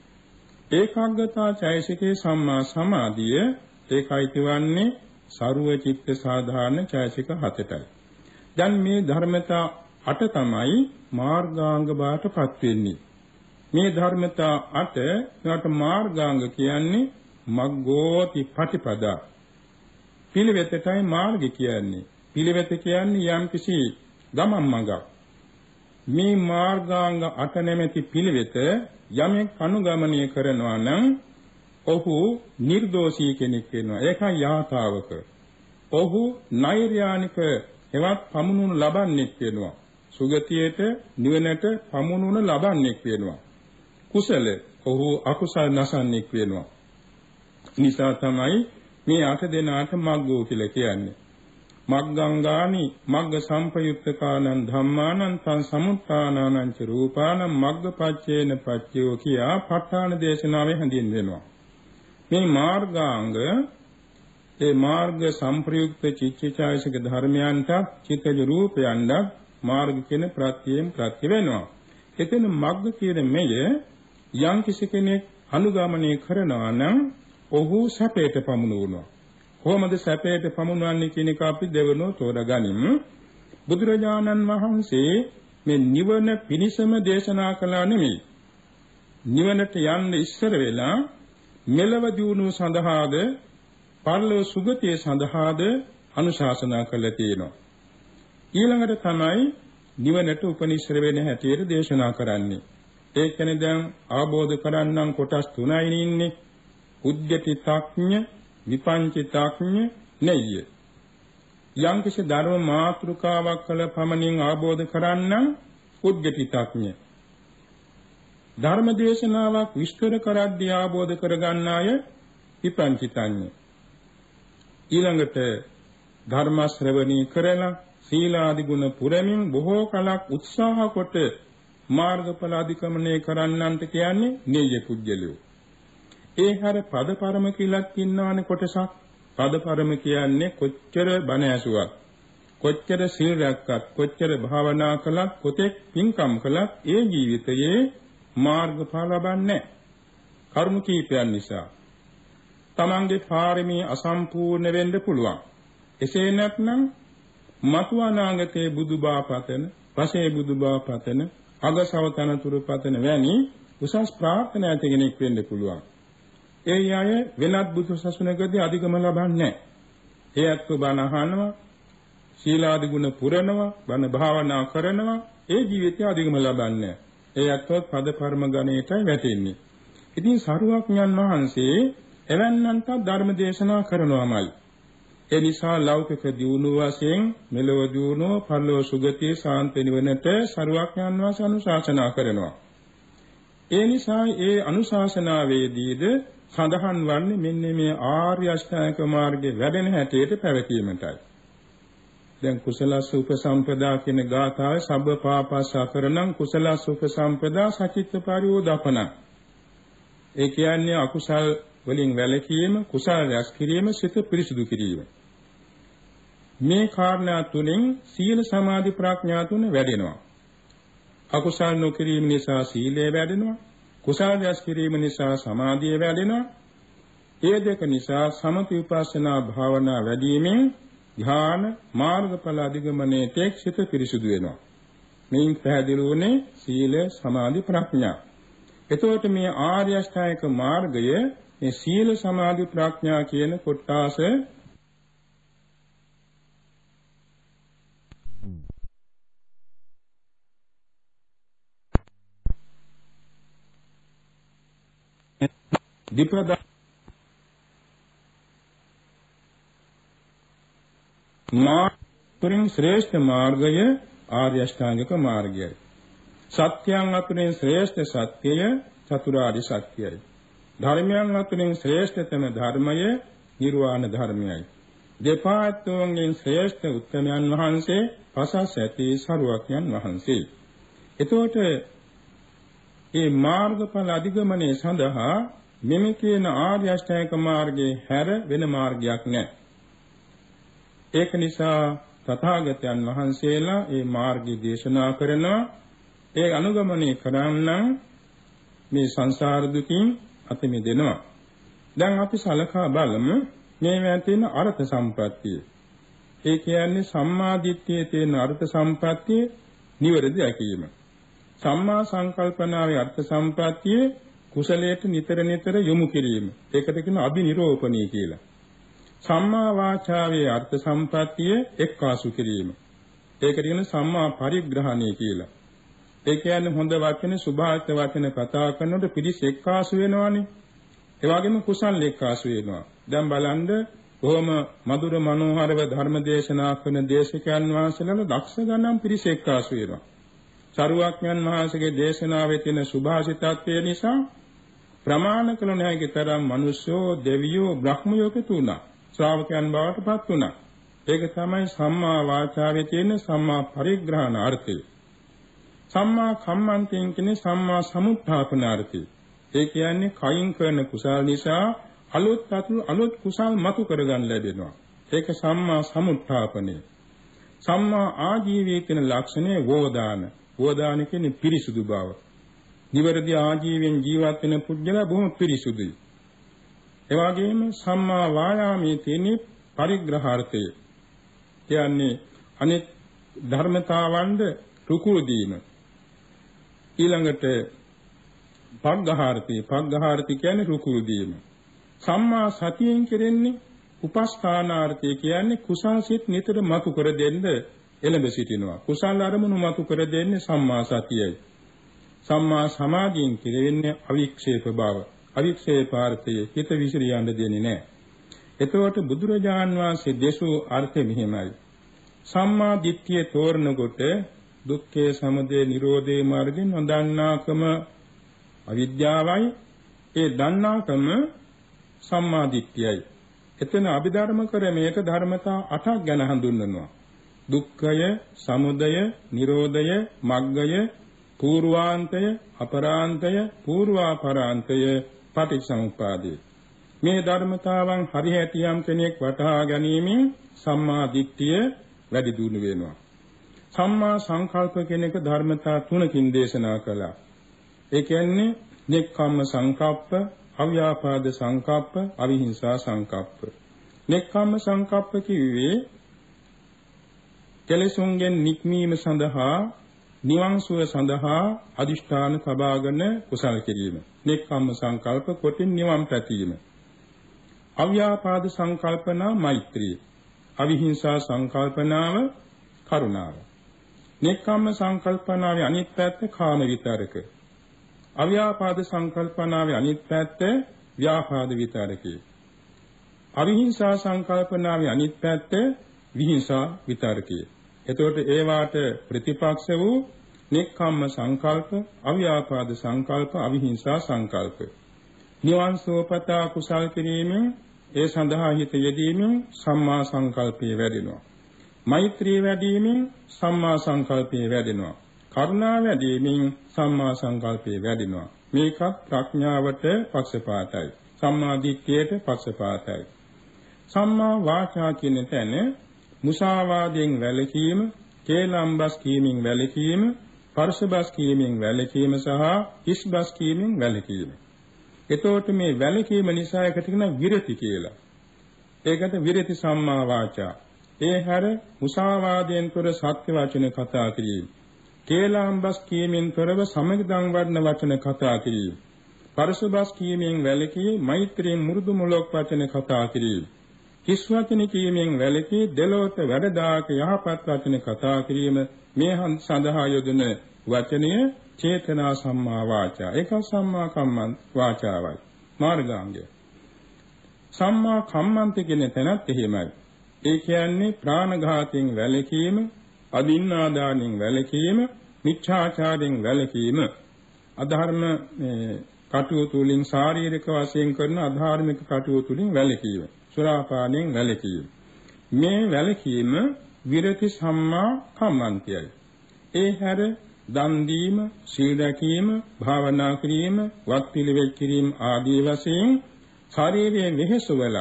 ඒකාග්‍රතා ඡායසිකේ සම්මා සමාධිය ඒකයිති වන්නේ සරුව චිත්ත සාධාරණ ඡායසික 7ටයි. දැන් මේ ධර්මතා 8 තමයි මාර්ගාංග බාටපත් වෙන්නේ. මේ ධර්මතා 8 ඒකට මාර්ගාංග කියන්නේ මග්ගෝති පටිපදා. පිළිවෙතටයි මාර්ගය කියන්නේ. පිළිවෙත කියන්නේ යම්කිසි ගමන් මඟක්. මේ මාර්ගාංග 8 නැමැති පිළිවෙත යමෙක් අනුගමනය කරනවා නම් ඔහු නිර්දෝෂී කෙනෙක් වෙනවා. ඒකයි යථාවක. ඔහු නෛර්යානික එවත් පමුණුන ලබන්නෙක් වෙනවා. සුගතියට නිවනට පමුණුන ලබන්නෙක් වෙනවා. කුසල ඔහු අකුසල නසන්නෙක් වෙනවා. නිසා තමයි මේ 8 දෙනාට මග්ගෝ කියලා කියන්නේ. මග්ගංගානි මග්ග සම්පයුක්තකානං ධම්මානං තං සමුත්ථානානං ච රූපානං මග්ගපච්චේන පච්චයෝ කියා ප ဋ ාණ දේශනාවේ හැඳින්වෙනවා. මේ මාර්ගාංග ඒ මාර්ග සංප්‍රයුක්ත චිත්තචෛසික ධර්මයන්ට චිත්තජ රූපයන්ට මාර්ග කියන ප්‍රත්‍යයෙන් ප්‍රත්‍ය වෙනවා. එතන මග්ග කියන මෙය යම් කිසි කෙනෙක් අනුගමනය කරනවා නම් ඔහු සැපයට පමුණුවනවා. කොහොමද සැපයට පමුණවන්නේ කියන එක අපි දෙවනෝ තෝරගනිමු. බුදුරජාණන් වහන්සේ මේ නිවන පිණිසම දේශනා කළා නෙමෙයි. නිවනට යන්න ඉස්සර වෙලා මෙලව දියුණුව සඳහාද පරලෝ සුගතිය සඳහාද අනුශාසනා කළා තියෙනවා. ඊළඟට තමයි නිවනට උපනිශ්‍ර වෙන හැටියට දේශනා කරන්නේ. ඒ කියන්නේ දැන් ආબોධ කරන්නම් කොටස් 3යි ඉන්නේ. උද්‍යතිතඥ, විපංචිතඥ, නෙය්‍ය. යම්කිසි ධර්ම මාතෘකාවක් කළ පමණින් ආબોධ කරන්නම් උද්‍යතිතඥ. ධර්ම දේශනාවක් විස්තර කරද්දී ආબોධ කරගන්න අය විපංචිතඥ. ඊළඟට ධර්ම ශ්‍රවණී කරලා සීලාදි ගුණ පුරමින් බොහෝ කලක් උත්සාහ කොට මාර්ගඵල අධිකමනය කරන්නන්ට කියන්නේ නෙය්‍ය පුජ්‍යලෝ. ඒ හැර පදපරම කියලාත් ඉන්නවනේ කොටසක්. පදපරම කියන්නේ කොච්චර බණ ඇසුවත්, කොච්චර සීල් රැක්කත්, කොච්චර භාවනා කළත්, කොතෙක් පින්කම් කළත් ඒ ජීවිතයේ මාර්ගඵල ලබන්නේ කර්ම කීපයන් නිසා. තමන්ගේ පාරමී අසම්පූර්ණ වෙන්න පුළුවන්. එසේ නැත්නම් මතු අනාගතයේ බුදුබා පතන, පසේ බුදුබා පතන, අගසව තනතුරු පතන වැනි උසස් ප්‍රාර්ථනා ඇති කෙනෙක් වෙන්න පුළුවන්. ඒ අය වෙනත් බුදු සසුනකදී අධිගම ලබන්නේ නැහැ. ඒ අත්ව බණ අහනවා, සීලාදි ගුණ පුරනවා, බණ භාවනා කරනවා, ඒ ජීවිතය අධිගම ලබන්නේ. ඒ අත්ව පද පරම ගණයටයි වැටෙන්නේ. ඉතින් සරුවඥන් වහන්සේ එවන්නන්ට ධර්ම දේශනා කරනවාමයි. ඒ නිසා ලෞකික දියුණුව වශයෙන් මෙලොව දියුණුව, පරලොව සුගතිය, සාන්ත නිවනට සරුවක්ඥන් වහන්සේ අනුශාසනා කරනවා. ඒ නිසා ඒ අනුශාසනාවේදීද සඳහන් වන්නේ මෙන්න මේ ආර්ය අෂ්ටාංගික මාර්ගයේ වැඩෙන හැටියට පැවතීමටයි. දැන් කුසලස්ස උපසම්පදා කියන ගාථාවේ සබ්බ පාපස්සකරණං කුසලස්ස උපසම්පදා සචිත්ත පරියෝදපන. ඒ කියන්නේ අකුසල් වලින් වැළකීම, කුසල රැස් කිරීම, සිත පිරිසුදු කිරීම. මේ කාරණා තුනෙන් සීල සමාධි ප්‍රඥා තුන වැඩෙනවා. අකුසල් නොකිරීම නිසා සීලය වැඩෙනවා. කුසල රැස් කිරීම නිසා සමාධිය වැඩෙනවා. ඒ දෙක නිසා සමථ විපස්සනා භාවනා වැඩිවීමෙන් ධ්‍යාන මාර්ගඵල අධිගමනයේ තෙක් සිත පිරිසුදු වෙනවා. මේන් පැහැදිලි වුණේ සීල සමාධි ප්‍රඥා. එතකොට මේ ආර්ය අෂ්ටාංගික මාර්ගය මේ සීල සමාධි ප්‍රඥා කියන කොටස දීපදා මාර්ගයෙන් ශ්‍රේෂ්ඨ මාර්ගය ආර්ය අෂ්ටාංගික මාර්ගයයි. සත්‍යයන් අතරින් ශ්‍රේෂ්ඨ සත්‍යය චතුරාර්ය සත්‍යයයි. ධර්මයන් අතරින් ශ්‍රේෂ්ඨතම ධර්මය නිර්වාණ ධර්මයයි. දෙපාත්වයෙන් ශ්‍රේෂ්ඨ උත්තමයන් වහන්සේ පසස් ඇති සරුවක්යන් වහන්සේ. එතකොට මේ මාර්ගඵල අධිගමනයේ සඳහා මෙමෙ කියන ආර්ය අෂ්ටාංගික මාර්ගයේ හැර වෙන මාර්ගයක් නැහැ. ඒක නිසා තථාගතයන් වහන්සේලා මේ මාර්ගය දේශනා කරනවා. ඒ අනුගමනය කරනම් මේ සංසාර දුකින් අත මිදෙනවා. දැන් අපි සලකා බලමු මේ තියෙන අර්ථ සම්ප්‍රත්තිය. ඒ කියන්නේ සම්මා දිට්ඨියේ තියෙන අර්ථ සම්ප්‍රත්තිය නිවැරදි දැකීම. සම්මා සංකල්පනාවේ අර්ථ සම්ප්‍රත්තිය කුසලයට නිතර නිතර යොමු කිරීම. ඒකට කියන අභිනිරෝපණී කියලා. සම්මා වාචාවේ අර්ථ සම්ප්‍රත්තිය එක්කාසු කිරීම. ඒකට කියන සම්මා පරිග්‍රහණය කියලා. ඒ කියන්නේ හොඳ වචන, සුභාසිත වචන කතා කරනකොට පිළිස් එක්කාසු වෙනවානේ. ඒ වගේම කුසල් එක්කාසු වෙනවා. දැන් බලන්න කොහොම මధుර මනෝහරව ධර්ම දේශනා කරන දේශකයන් වහන්සේලා දක්ෂ ගණන් පිළිස් එක්කාසු වෙනවා. සරුවක්ඥන් වහන්සේගේ දේශනාවේ තියෙන සුභාසිතත්වය නිසා ප්‍රමාණ කළ නොහැකි තරම් මිනිස්යෝ, දෙවියෝ, බ්‍රහ්මයෝ තුනා ශ්‍රාවකයන් බවට පත් වුණා. ඒක තමයි සම්මා වාචාවේ තියෙන සම්මා පරිග්‍රහණ අර්ථය. සම්මා කම්මන්තයෙන් කියන්නේ සම්මා සමුත්ථාපන අර්ථය. ඒ කියන්නේ කයින් කරන කුසල නිසා අලුත් කුසල් මතු කරගන්න ලැබෙනවා. ඒක සම්මා සමුත්ථාපනය. සම්මා ආජීවයේ තියෙන ලක්ෂණය වෝදාන. වෝදාන කියන්නේ පිරිසුදු බව. නිවැරදි ආජීවයෙන් ජීවත් වෙන පුද්ගලයා බොහොම පිරිසුදුයි. ඒ වගේම සම්මා වායාමයේ තියෙන පරිග්‍රහාර්ථය. කියන්නේ අනෙක් ධර්මතාවන්ද රුකුල් දීම. ඊළඟට පග්ගහාර්ථය කියන්නේ රුකුල් දීම. සම්මා සතියෙන් කෙරෙන්නේ උපස්ථානාර්ථය කියන්නේ කුසල් සිත් නිතර මතු කර දෙන්න එළඹ සිටිනවා. කුසල් අරමුණු මතු කර දෙන්නේ සම්මා සතියයි. සම්මා සමාධියෙන් කෙරෙන්නේ අවික්ෂේප බව. අවික්ෂේපාර්ථයේ හිත විසිරියන්න දෙන්නේ නැහැ. එතකොට බුදුරජාන් වහන්සේ දේශෝ අර්ථය මෙහිමයි. සම්මා දිට්ඨිය තෝරනකොට දුක්ඛේ සමුදය නිරෝධේ මාර්ගෙන් නොදන්නාකම අවිද්‍යාවයි. ඒ දන්නාකම සම්මා දිට්ඨියයි. එතන අභිධර්ම ක්‍රමයක ධර්මතා 8ක් ගැන හඳුන්වනවා. දුක්ඛය, සමුදය, නිරෝධය, මග්ගය, පූර්වාන්තය, අපරාන්තය, පූර්වාපරාන්තය, පටිච්චසමුප්පාදය. මේ ධර්මතාවන් හරිහැටියම් කෙනෙක් වටහා ගැනීමෙන් සම්මා දිට්ඨිය වැඩි දියුණු වෙනවා. සම්මා සංකල්ප කෙනෙක් ධර්මතා 3කින් දේශනා කළා. ඒ කියන්නේ නෙක්ඛම්ම සංකප්ප, අව්‍යාපාද සංකප්ප, අවිහිංසා සංකප්ප. නෙක්ඛම්ම සංකප්ප කිව්වේ කෙලෙසුන්ගෙන් නික්මීම සඳහා, නිවන් සුව සඳහා අදිෂ්ඨාන සබාගෙන කුසල කිරීම. නෙක්ඛම්ම සංකල්ප කොටින් නිවන් පැතීම. අව්‍යාපාද සංකල්පනා මෛත්‍රිය. අවිහිංසා සංකල්පනාව කරුණාව. නෙක්ඛම්ම සංකල්පනාවේ අනිත් පැත්ත කාම විතරක. අව්‍යාපාද සංකල්පනාවේ අනිත් පැත්ත ව්‍යාපාද විතරකේ. අවිහිංසා සංකල්පනාවේ අනිත් පැත්ත විහිංසා විතර්කය. එතකොට ඒවාට ප්‍රතිපක්ෂ වූ නෙක්ඛම්ම සංකල්ප, අව්‍යාපාද සංකල්ප, අවිහිංසා සංකල්ප. නිවන් සෝපතා කුසල් කිරීමෙන් ඒ සඳහා හිත යෙදීමෙන් සම්මා සංකල්පය වැඩෙනවා. මෛත්‍රී වැඩිවීමෙන් සම්මා සංකල්පය වැඩෙනවා. කරුණා වැඩිවීමෙන් සම්මා සංකල්පය වැඩෙනවා. මේකත් ප්‍රඥාවට පක්ෂපාතයි. සම්මා දිට්ඨියට පක්ෂපාතයි. සම්මා වාචා කියන තැන මුසාවාදයෙන් වැළකීම, කේලම්බස් කීමෙන් වැළකීම, පරසබස් කීමෙන් වැළකීම සහ හිස්බස් කීමෙන් වැළකීම. එතකොට මේ වැළකීම නිසා එකට කියන විරති කියලා. ඒකට විරති සම්මා වාචා. ඒ හැර මුසාවාදයෙන් තොර සත්‍ය වචන කතා කිරීම. කේලම්බස් කීමෙන් තොරව සමගදම් වඩන වචන කතා කිරීම. පරසබස් කීමෙන් වැළකී මෛත්‍රියෙන් මුරුදු මොලොක් වචන කතා කිරීම. හිස් වචන කීමෙන් වැළකී දෙලොවට වැඩදායක යහපත් වචන කතා කිරීම. මේ සඳහා යොදන වචනය චේතනා සම්මා වාචා. ඒක සම්මා කම්මන්ත වාචාවයි. මාර්ගාංගය. සම්මා කම්මන්ත කියන තැනත් එහෙමයි. ඒ කියන්නේ ප්‍රාණඝාතයෙන් වැළකීම, අදින්නාදානෙන් වැළකීම, මිච්ඡාචාරයෙන් වැළකීම, අධර්ම කටයුතු වලින් ශාරීරික වශයෙන් කරන අධාර්මික කටයුතු වලින් වැළකීම, සුරාපානයෙන් වැළකීම. මේ වැළකීම විරති සම්මා කම්මන්තයයි. ඒ හැර දන් දීම, සීල රැකීම, භාවනා කිරීම, වත් පිළිවෙත් කිරීම ආදී වශයෙන් ශාරීරික වෙහෙසවල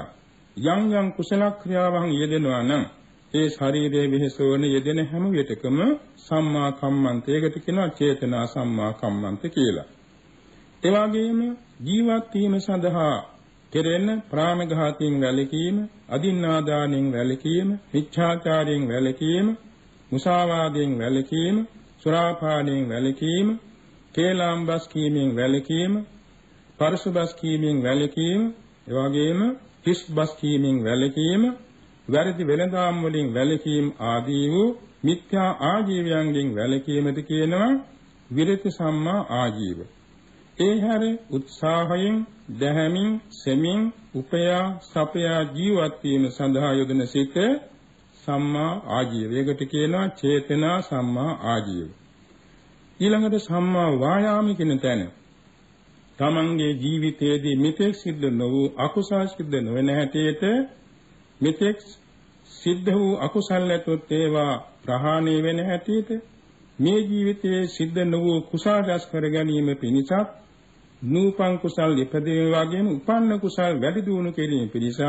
යම් යම් කුසල ක්‍රියාවන් යෙදෙනවා නම් ඒ ශරීරයේ වෙහෙසවන යෙදෙන හැම විටකම සම්මා කම්මන්තයකට කියනවා චේතනා සම්මා කම්මන්ත කියලා. ඒ වගේම ජීවත් වීම සඳහා කෙරෙන ප්‍රාණඝාතයෙන් වැළකීම, අදින්නාදානෙන් වැළකීම, මිච්ඡාචාරයෙන් වැළකීම, මුසාවාදයෙන් වැළකීම, සුරාපානයෙන් වැළකීම, කේලම්බස් කීමෙන් වැළකීම, පරසබස් කීමෙන් වැළකීම, ඒ වගේම හිස්බස් කීමෙන් වැළකීම, වැරදි වෙළඳාම් වලින් වැළකීම ආදී වූ මිත්‍යා ආජීවයන්ගෙන් වැළකීමද කියනවා විරති සම්මා ආජීව. ඒ හැර උත්සාහයෙන්, දැහැමින්, සෙමින්, උපයා, සපයා ජීවත් වීම සඳහා යොදන සිත සම්මා ආජීව. ඒකට කියනවා චේතනා සම්මා ආජීව. ඊළඟට සම්මා වායාම කියන තැන තමන්ගේ ජීවිතයේදී මෙතෙක් සිද්ධ නොවූ අකුසල් සිද්ධ නොවන හැටියට මෙතෙක් සිද්ධ වූ අකුසල් නැතොත් ඒවා ප්‍රහාණය වෙන හැටියට මේ ජීවිතයේ සිද්ධ නොවූ කුසල් රැස් කර ගැනීම පිණිසත් නූපන් කුසල් ඉපදීම වගේම උපන්න කුසල් වැඩි දියුණු කිරීම පිණිසත්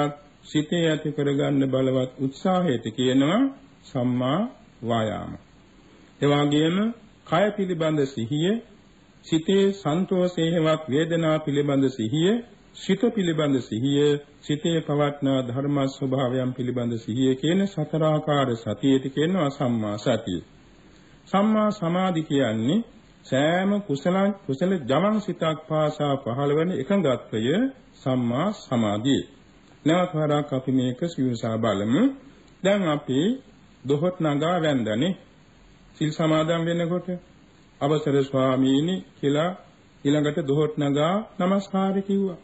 සිතේ ඇති කරගන්න බලවත් උත්සාහයට කියනවා සම්මා වායාම. ඒ වගේම කය පිළිබඳ සිහිය, සිතේ සන්තෝෂයේවත් වේදනා පිළිබඳ සිහිය, සිත පිළිබඳ සිහිය, සිතේ පවත්නා ධර්ම ස්වභාවයන් පිළිබඳ සිහිය කියන සතරාකාර සතියට කියනවා සම්මා සතිය. සම්මා සමාධි කියන්නේ සෑම කුසල ජවන් සිතක් පාසා පහළ වෙන එකඟත්වය සම්මා සමාධිය. නැවත වරක් අපි මේක සියුසා බලමු. දැන් අපි දොහොත් නගා වැන්දනේ සිල් සමාදන් වෙනකොට අවසර ස්වාමීනි කියලා ඊළඟට දොහොත් නගා নমස්කාර කිව්වා.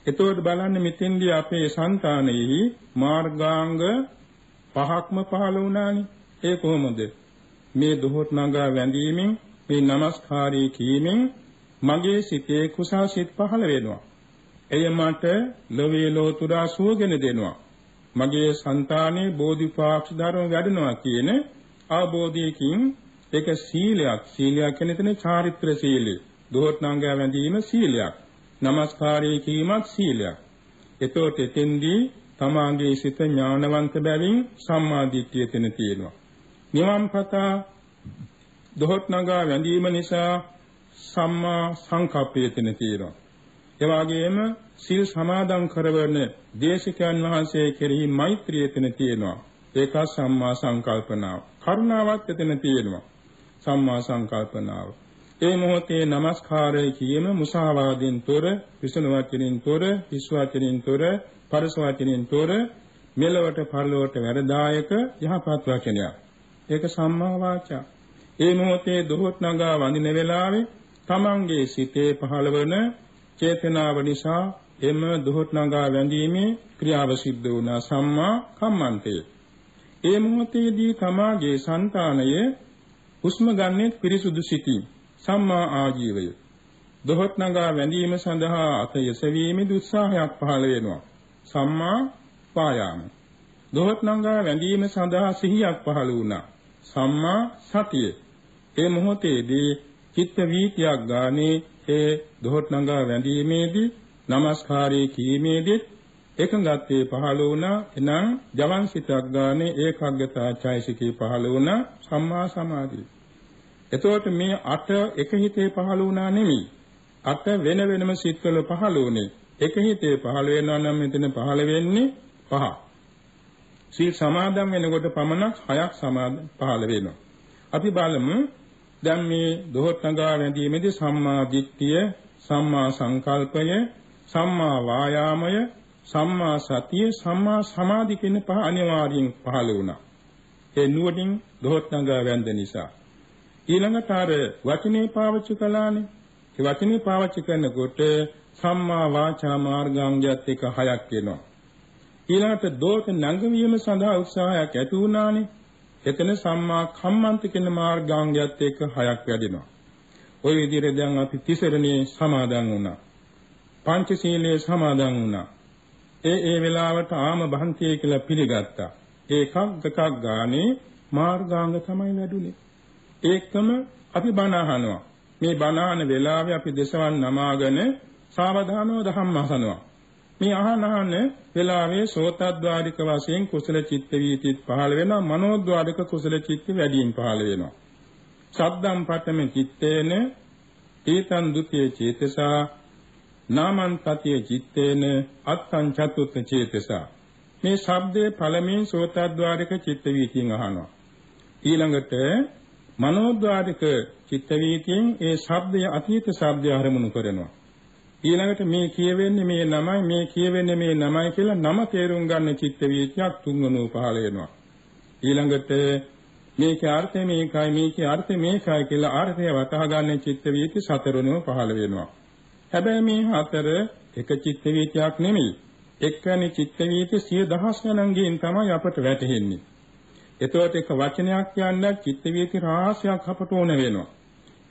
එතකොට බලන්න මෙතෙන්දී අපේ సంతානෙහි මාර්ගාංග පහක්ම පහළ වුණානේ. ඒ කොහොමද? මේ දොහොත් නගා වැඳීමෙන්, මේ নমස්කාරී කීමෙන් මගේ සිතේ කුසල් සිත් පහළ වෙනවා. එය මට ලෝවේ ලෝතුරා සුවගෙන දෙනවා. මගේ సంతානේ බෝධිපාක්ෂ ධර්ම වැඩෙනවා කියන අවබෝධයකින් ඒක සීලයක්. සීලයක් කියන්නේ එතන චාරිත්‍ර සීලය. දොහොත් නගා වැඳීම සීලයක්. নমස්කාරී කීමත් සීලයක්. එතකොට එතෙන්දී තමාගේ සිත ඥානවන්ත බැවින් සම්මා දිට්ඨිය තෙන තියෙනවා. නිවන් පතා දොහොත් නගා වැඳීම නිසා සම්මා සංකප්පය තෙන තියෙනවා. ඒ වගේම සිල් සමාදන් කරවන දේශිකයන් වහන්සේ කෙරෙහි මෛත්‍රිය තෙන තියෙනවා. ඒක සම්මා සංකල්පනාව. කරුණාවත් එතන තියෙනවා. සම්මා සංකල්පනාව. ඒ මොහොතේ নমස්කාරය කියම මුසාවාදයෙන් තොර, විසුණු වචනින් තොර, හිස් වචනින් තොර, පරස වචනින් තොර, මෙලවට පරලොවට වැඩදායක යහපත් වචනයක්. ඒක සම්මා වාචා. ඒ මොහොතේ දොහොත් නගා වඳින වෙලාවේ තමන්ගේ සිතේ පහළවන චේතනාව නිසා එම දොහොත් නගා වැඳීමේ ක්‍රියාව සිද්ධ වුණා සම්මා කම්මන්තේ. ඒ මොහොතේදී තමාගේ సంతානය හුස්ම ගන්නෙ පිරිසුදු සිතින් සම්මා ආජීවය. දොහොත් නගා වැඳීම සඳහා අත යසවීමේ උත්සාහයක් පහළ වෙනවා. සම්මා වායාම. දොහොත් නගා වැඳීම සඳහා සිහියක් පහළ වුණා. සම්මා සතිය. ඒ මොහොතේදී චිත්ත වීතියක් ගානේ ඒ දොහොත් නගා වැඳීමේදී නමස්කාරයේ කීමේදී එකඟත්වයේ පහළ වුණා. එනම් ජවන් සිතක් ගානේ ඒකාග්‍රතා චෛසිකේ පහළ වුණා. සම්මා සමාධිය. එතකොට මේ අට එක හිතේ පහළ වුණා නෙමෙයි. අට වෙන වෙනම සිත්වල පහළ වුණේ. එක හිතේ පහළ වෙනවා නම් මෙතන පහළ වෙන්නේ පහ. සීල් සමාදන් වෙනකොට පමණක් හයක් පහළ වෙනවා. අපි බලමු දැන් මේ දොහොත් නගා වැඳීමේදී සම්මා දිට්ඨිය, සම්මා සංකල්පය, සම්මා වායාමය, සම්මා සතිය, සම්මා සමාධි කියන පහ අනිවාර්යෙන් පහළ වුණා. ඒ නුවණින් දොහොත් නගා වැඳ නිසා. ඊළඟට අර වචනේ පාවිච්චි කළානේ. ඒ වචනේ පාවිච්චි කරනකොට සම්මා වාචා මාර්ගාංගයත් එක හයක් වෙනවා. ඊළඟට දෝත නැංගවීම සඳහා උත්සාහයක් ඇති වුණානේ. එතන සම්මා කම්මන්ත කියන මාර්ගාංගයත් එක්ක හයක් වැඩෙනවා. ওই විදිහට දැන් අපි තිසරණේ සමාදන් වුණා. පංචශීලයේ සමාදන් වුණා. ඒ වෙලාවට ආම බහන්තිය කියලා පිළිගත්තා. ඒකක් දෙකක් ගානේ මාර්ගාංග තමයි වැඩුණේ. ඒකම අපි බණ අහනවා. මේ බණ අහන වෙලාවේ අපි දසවන් නමාගෙන සාවධානව ධම්ම අහනවා. මේ අහන වෙලාවේ සෝතද්වාරික වශයෙන් කුසල චිත්ත වීතිත් පහළ වෙනවා. මනෝද්වාරික කුසල චිත්ත වැඩියෙන් පහළ වෙනවා. සද්දම් පඨම චිත්තේන ඊතං ဒ ුතිය චේතසා නාමං තතිය චිත්තේන අත්තං චතුත්ථ චේතසා. මේ ශබ්දයේ පළමුවෙන් සෝතද්වාරික චිත්ත වීතියෙන් අහනවා. ඊළඟට මනෝද්වාරික චිත්ත වීතියෙන් ඒ ශබ්දය අතීත ශබ්දය අරමුණු කරනවා. ඊළඟට මේ කියවෙන්නේ මේ නමයි, මේ කියවෙන්නේ මේ නමයි කියලා නම තේරුම් ගන්න චිත්ත වීතියක් තුන්වෙනි පහළ වෙනවා. ඊළඟට මේකේ අර්ථය මේකයි, මේකේ අර්ථය මේකයි කියලා අර්ථය වටහා ගන්න චිත්ත වීති සතරවෙනිව පහළ වෙනවා. හැබැයි මේ හතර එක චිත්ත වීතියක් නෙමෙයි. එක්වැනි චිත්ත වීති 10000 ගණන්ගෙන් තමයි අපට වැටහෙන්නේ. එතකොට එක වචනයක් කියන්න චිත්ත වීති රාශියක් අපට ඕන වෙනවා.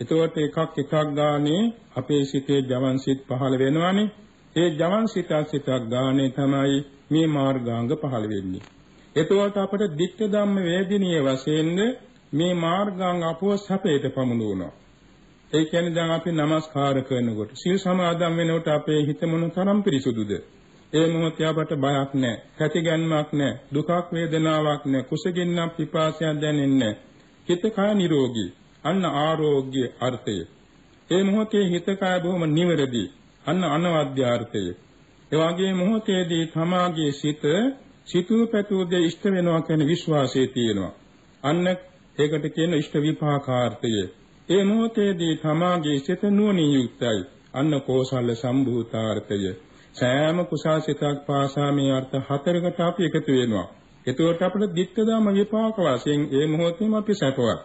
එතකොට එකක් ගානේ අපේ සිතේ ජවන් සිත් පහළ වෙනවානේ. ඒ ජවන් සිතක් ගානේ තමයි මේ මාර්ගාංග පහළ වෙන්නේ. එතකොට අපට ditta ධම්ම වේදිනිය වශයෙන් මේ මාර්ගාංග අපව සැපයට පමුණුවනවා. ඒ කියන්නේ දැන් අපි নমස්කාර කරනකොට සීල් සමාදන් වෙනකොට අපේ හිත මොන තරම් පිරිසුදුද? ඒ මොහොතේ අපට බයක් නැහැ, කැතිගැන්මක් නැහැ, දුකක් වේදනාවක් නැහැ, කුසගින්නක් පිපාසයක් දැනෙන්නේ නැහැ. හිත කය නිරෝගී. අන්න ආරෝග්‍ය අර්ථය. ඒ මොහොතේ හිත කය බොහොම නිවැරදි. අන්න අනවද්‍ය අර්ථය. ඒ වගේ මොහොතේදී තමාගේ සිත සිතූ පැතූ දේ ඉෂ්ට වෙනවා කියන විශ්වාසය තියෙනවා. අන්න ඒකට කියන ඉෂ්ට විපාකාර්ථය. ඒ මොහොතේදී තමාගේ සිත නුවණින් යුක්තයි. අන්න කෝසල සම්භූතාර්ථය. සෑම කුසල් සිතක් පාසා මේ අර්ථ හතරකට අපි එකතු වෙනවා. එතකොට අපිට ditta ධම්ම විපාක වශයෙන් ඒ මොහොතේම අපි සැපවත්.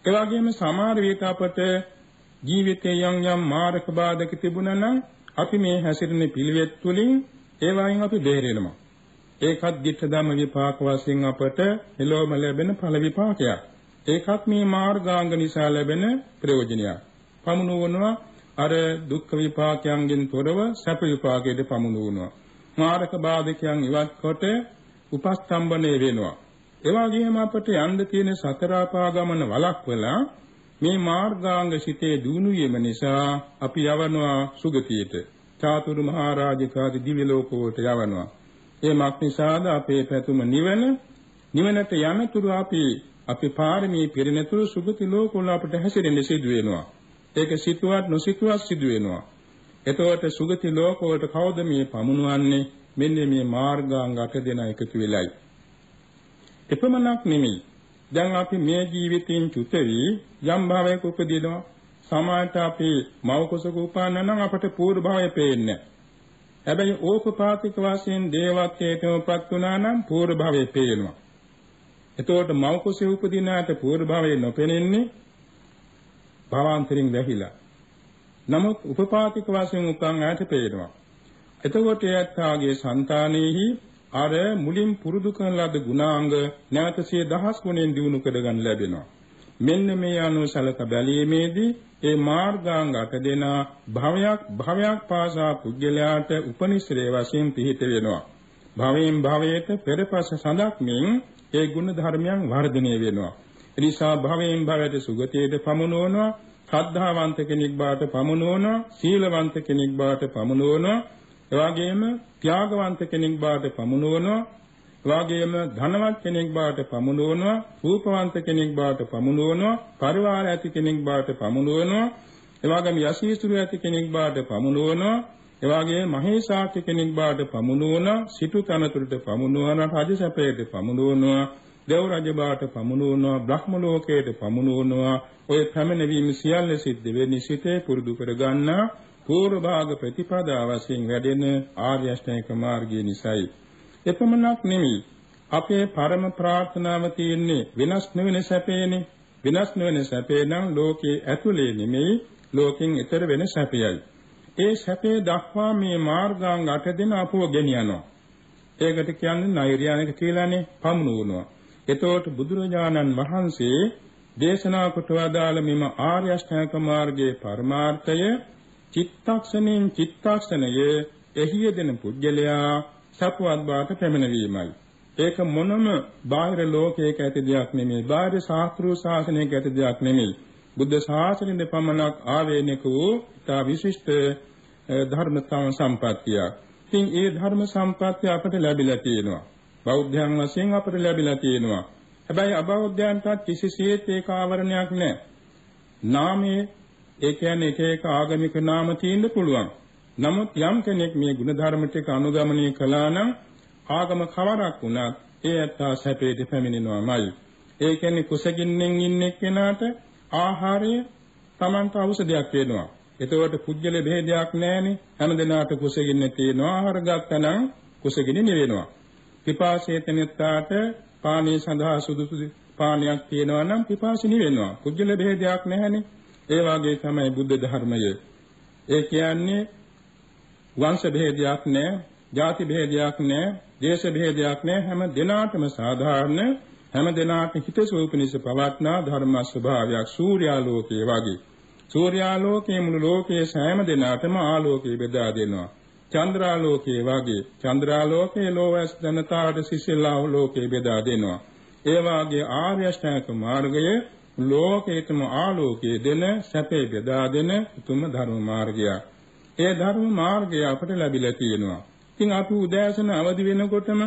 ඒ වගේම සමහර විට අපට ජීවිතයේ යම් මාර්ග බාධක තිබුණා නම් අපි මේ හැසිරෙන පිළිවෙත් තුළින් ඒ වයින් අපි බේරෙනවා. ඒකත් ditta ධම්ම විපාක වශයෙන් අපට එළොම ලැබෙන ඵල විපාකයක්. ඒකත් මේ මාර්ගාංග නිසා ලැබෙන ප්‍රයෝජනයක්. පමුණුවනවා අර දුක්ඛ විපාකයන්ගෙන් තොරව සැප විපාකයට පමුණුවනවා. මාර්ග බාධකයන් ඉවත් කොට උපස්තම්බනේ වෙනවා. ඒ වගේම අපට යන්න තියෙන සතර ආපාගමන වළක්වලා මේ මාර්ගාංග සිතේ දිනු වීම නිසා අපි යවනවා සුගතියට. චාතුරු මහා රාජකාදී දිව්‍ය ලෝකවලට යවනවා. ඒ මක් නිසාද අපේ පැතුම නිවනට යනතුරු අපි පාරමී පිරිනතුරු සුගති ලෝකවල අපට හැසිරෙන්න සිදු වෙනවා. ඒක සිතුවත් නොසිතුවත් සිදු වෙනවා. එතකොට සුගති ලෝකවලට කවුද මේ පමුණවන්නේ? මෙන්න මේ මාර්ගාංග 8 දෙනා එකතු වෙලයි. එපමණක් නෙමෙයි. දැන් අපි මේ ජීවිතයෙන් චුත වී යම් භාවයක උපදිනවා. සමාජයට අපි මව කුසක උපන්න නම් අපට පූර්ව භාවය පේන්නේ. හැබැයි ඕපපාතික වශයෙන් දේවත්වයටමපත් වුණා නම් පූර්ව භාවය පේනවා. එතකොට මව කුසේ උපදිනාට පූර්ව භාවය නොපෙනෙන්නේ භාවාන්තරින් වැහිලා. නමුත් උපපාතික වශයෙන් උපන් ආයත පේනවා. එතකොට යත්තාගේ సంతානෙහි අර මුලින් පුරුදු කරන ලද ගුණාංග නැවතසේ දහස් ගුණෙන් දිනු කරගන්න ලැබෙනවා. මෙන්න මේ අනුව සලක බැලීමේදී ඒ මාර්ගාංග 8 දෙනා භවයක් පාසා පුද්ගලයාට උපනිශ්‍රේ වශයෙන් පිහිට වෙනවා. භවයෙන් භවයට පෙරපස සඳක්මින් ඒ ගුණ ධර්මයන් වර්ධනය වෙනවා. ඒ නිසා භවයෙන් භවයට සුගතියට පමුණවනවා, ශ්‍රද්ධාවන්ත කෙනෙක් බවට පමුණවනවා, සීලවන්ත කෙනෙක් බවට පමුණවනවා, එවාගෙම ත්‍යාගවන්ත කෙනෙක් බවට පමුණවනවා, එවාගෙම ධනවත් කෙනෙක් බවට පමුණවනවා, රූපවන්ත කෙනෙක් බවට පමුණවනවා, පරිවාර ඇති කෙනෙක් බවට පමුණවනවා, එවාගෙම යසීසුරු ඇති කෙනෙක් බවට පමුණවනවා, එවාගේ මහේසාක්‍ය කෙනෙක් බවට පමුණවනවා, සිටු තනතුරට පමුණවනවා, රජසැපයට පමුණවනවා, දෙව් රජ බවට පමුණවනවා, බ්‍රහ්ම ලෝකයට පමුණවනවා. ඔය පැමිණවීම සියල්ල සිද්ධ වෙන්නේ සිතේ පුරුදු කර ගන්නා පූර්ව භාග ප්‍රතිපදා වශයෙන් වැඩෙන ආර්ය අෂ්ටාංගික මාර්ගය නිසායි. එපමණක් නෙමෙයි අපේ පරම ප්‍රාර්ථනාව තියෙන්නේ වෙනස් නොවන සැපේනේ. වෙනස් නොවන සැපේ නම් ලෝකයේ ඇතුලේ නෙමෙයි, ලෝකෙන් ඈතර වෙන සැපයයි. ඒ සැපේ දක්වා මේ මාර්ගාංග 8 දෙන අපව ගෙනියනවා. ඒකට කියන්නේ නෛර්යානික කියලානේ, පමුණුවනවා. එතකොට බුදුරජාණන් වහන්සේ දේශනා කොට වදාළ මෙම ආර්ය අෂ්ටාංගික මාර්ගයේ පරමාර්ථය චිත්තක්ෂණයෙන් චිත්තක්ෂණයේ එහි යෙදෙන පුද්ගලයා සපවත් බවට පැමිණීමයි. ඒක මොනම බාහිර ලෝකයක ඇති දෙයක් නෙමෙයි, බාහිර ශාස්ත්‍රීය ශාසනයක ඇති දෙයක් නෙමෙයි. බුද්ධ ශාසනයේ පමණක් ආවේනික වූ තා විශිෂ්ට ධර්ම සම්පත්තිය. ඉතින් ඒ ධර්ම සම්පත්තිය අපට ලැබිලා තියෙනවා. බෞද්ධයන් වශයෙන් අපට ලැබිලා තියෙනවා. හැබැයි අබෞද්ධයන්ට කිසිසේත් ඒක ආවරණයක් නැහැ. නාමයේ ඒ කියන්නේ එක එක ආගමික නාම තියෙන්න පුළුවන්. නමුත් යම් කෙනෙක් මේ ගුණ ධර්ම ටික අනුගමනය කළා නම් ආගම කවරක් වුණත් ඒ ඇත්තා සැපේට පැමිණෙනවාමයි. ඒ කියන්නේ කුසගින්නෙන් ඉන්න කෙනාට ආහාරය Tamanට ඖෂධයක් වෙනවා. එතකොට පුජ්‍යල බෙහෙදයක් නැහැනේ. හැමදෙනාට කුසගින්න තියෙනවා. ආහාර ගත්තනම් කුසගින්න නිවෙනවා. පිපාසයේ තෙනත්තාට පානීය සඳහා සුදුසු පානයක් තියෙනවා නම් පිපාසය නිවෙනවා. පුජ්‍යල බෙහෙදයක් නැහැනේ. ඒ වාගේ තමයි බුද්ධ ධර්මය. ඒ කියන්නේ වංශ බෙහෙදයක් නැහැ, ಜಾති බෙහෙදයක් නැහැ, දේශ බෙහෙදයක් නැහැ. හැම දිනාටම සාධාරණ, හැම දිනාට හිතසුව පිණිස පවත්නා ධර්ම ස්වභාවයක්. සූර්යාලෝකයේ වගේ. සූර්යාලෝකයේ මුළු ලෝකයේ සෑම දිනාටම ආලෝකය බෙදා දෙනවා. චන්ද්‍රාලෝකයේ වගේ. චන්ද්‍රාලෝකයේ ලෝවැස් ජනතාවට සිසිලාලෝකයේ බෙදා දෙනවා. ඒ වාගේ ආර්ය අෂ්ටාංගික මාර්ගයේ ලෝකේතම ආලෝකයේ දෙන සැපේ බෙදා දෙන උතුම් ධර්ම මාර්ගයක්. ඒ ධර්ම මාර්ගය අපට ලැබිලා තියෙනවා. ඉතින් අපි උදෑසන අවදි වෙනකොටම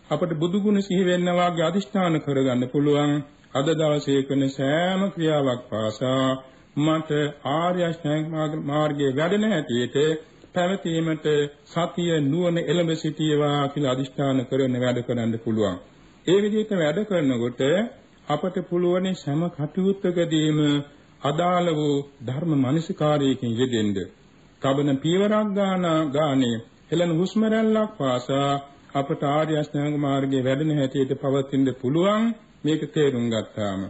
අපට බුදු ගුණ සිහි වෙන්න වාගේ අදිෂ්ඨාන කරගන්න පුළුවන්. අද දවසේ කරන සෑම ක්‍රියාවක් පාසා මට ආර්ය අෂ්ටාංගික මාර්ගයේ වැඩෙන හැටියට පැවතීමට සතිය නුවණ එළඹ සිටියවා කියලා අදිෂ්ඨාන කරන වැඩ කරන්න පුළුවන්. ඒ විදිහට වැඩ කරනකොට අපට පුළුවන් සෑම කටයුත්තකදීම අදාළ වූ ධර්ම මනසිකාරයකින් යෙදෙන්න. කබන පීවරක් ගානේ හෙළන හුස්ම රැල්ලක් පාසා අපට ආර්ය අෂ්ටාංග මාර්ගයේ වැඩෙන හැටියට පවතින්න පුළුවන්. මේක තේරුම් ගත්තාම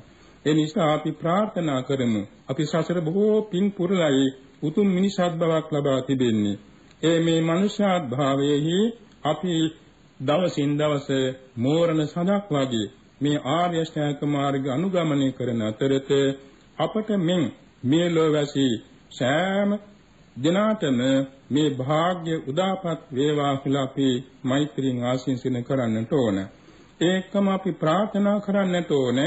ඒ නිසා අපි ප්‍රාර්ථනා කරමු. අපි සසර බොහෝ පින් පුරලයි උතුම් මිනිසත් බවක් ලබා තිබෙන්නේ. මේ මනුෂ්‍යත් භාවයේහි අපි දවසින් දවස මෝරණ සඳක් වගේ මේ ආර්ය අෂ්ටාංගික මාර්ගය අනුගමනය කරන අතරත අපට මේ ලෝවැසි සෑම දිනාටම මේ වාග්ය උදාපත් වේවා කියලා අපි මෛත්‍රියෙන් ආශිර්වාද කරන්නට ඕන. ඒකම අපි ප්‍රාර්ථනා කරන්නට ඕන.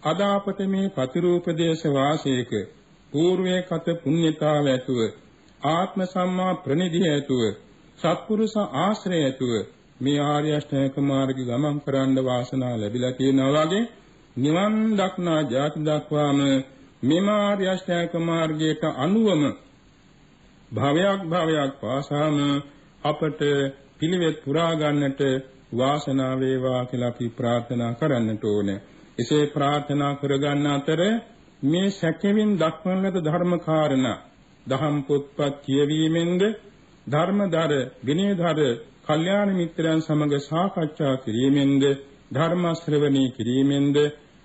අද අපට මේ ප්‍රතිරූපදේශ වාසයක పూర్වයේ කත පුණ්‍යතාව ඇතුව ආත්ම සම්මා ප්‍රනිධිය ඇතුව සත්පුරුෂ ආශ්‍රය ඇතුව මේ ආර්ය අෂ්ටාංගික මාර්ගය ගමන් කරන්න වාසනාව ලැබිලා තියෙනවා වගේ නිවන් දක්නා ජාති දක්වාම මේ ආර්ය අෂ්ටාංගික මාර්ගයට අනුවම භවයක් පාසාම අපට පිළිවෙත් පුරා ගන්නට වාසනාව වේවා කියලා අපි ප්‍රාර්ථනා කරන්නට ඕනේ. එසේ ප්‍රාර්ථනා කරගන්න අතර මේ සැකෙමින් දක්වන ලද ධර්ම කාරණා දහම් පොත්පත් කියවීමෙන්ද ධර්මදර විනයදර කල්යාණ මිත්‍රයන් සමග සාකච්ඡා කිරීමෙන්ද ධර්ම ශ්‍රවණී කිරීමෙන්ද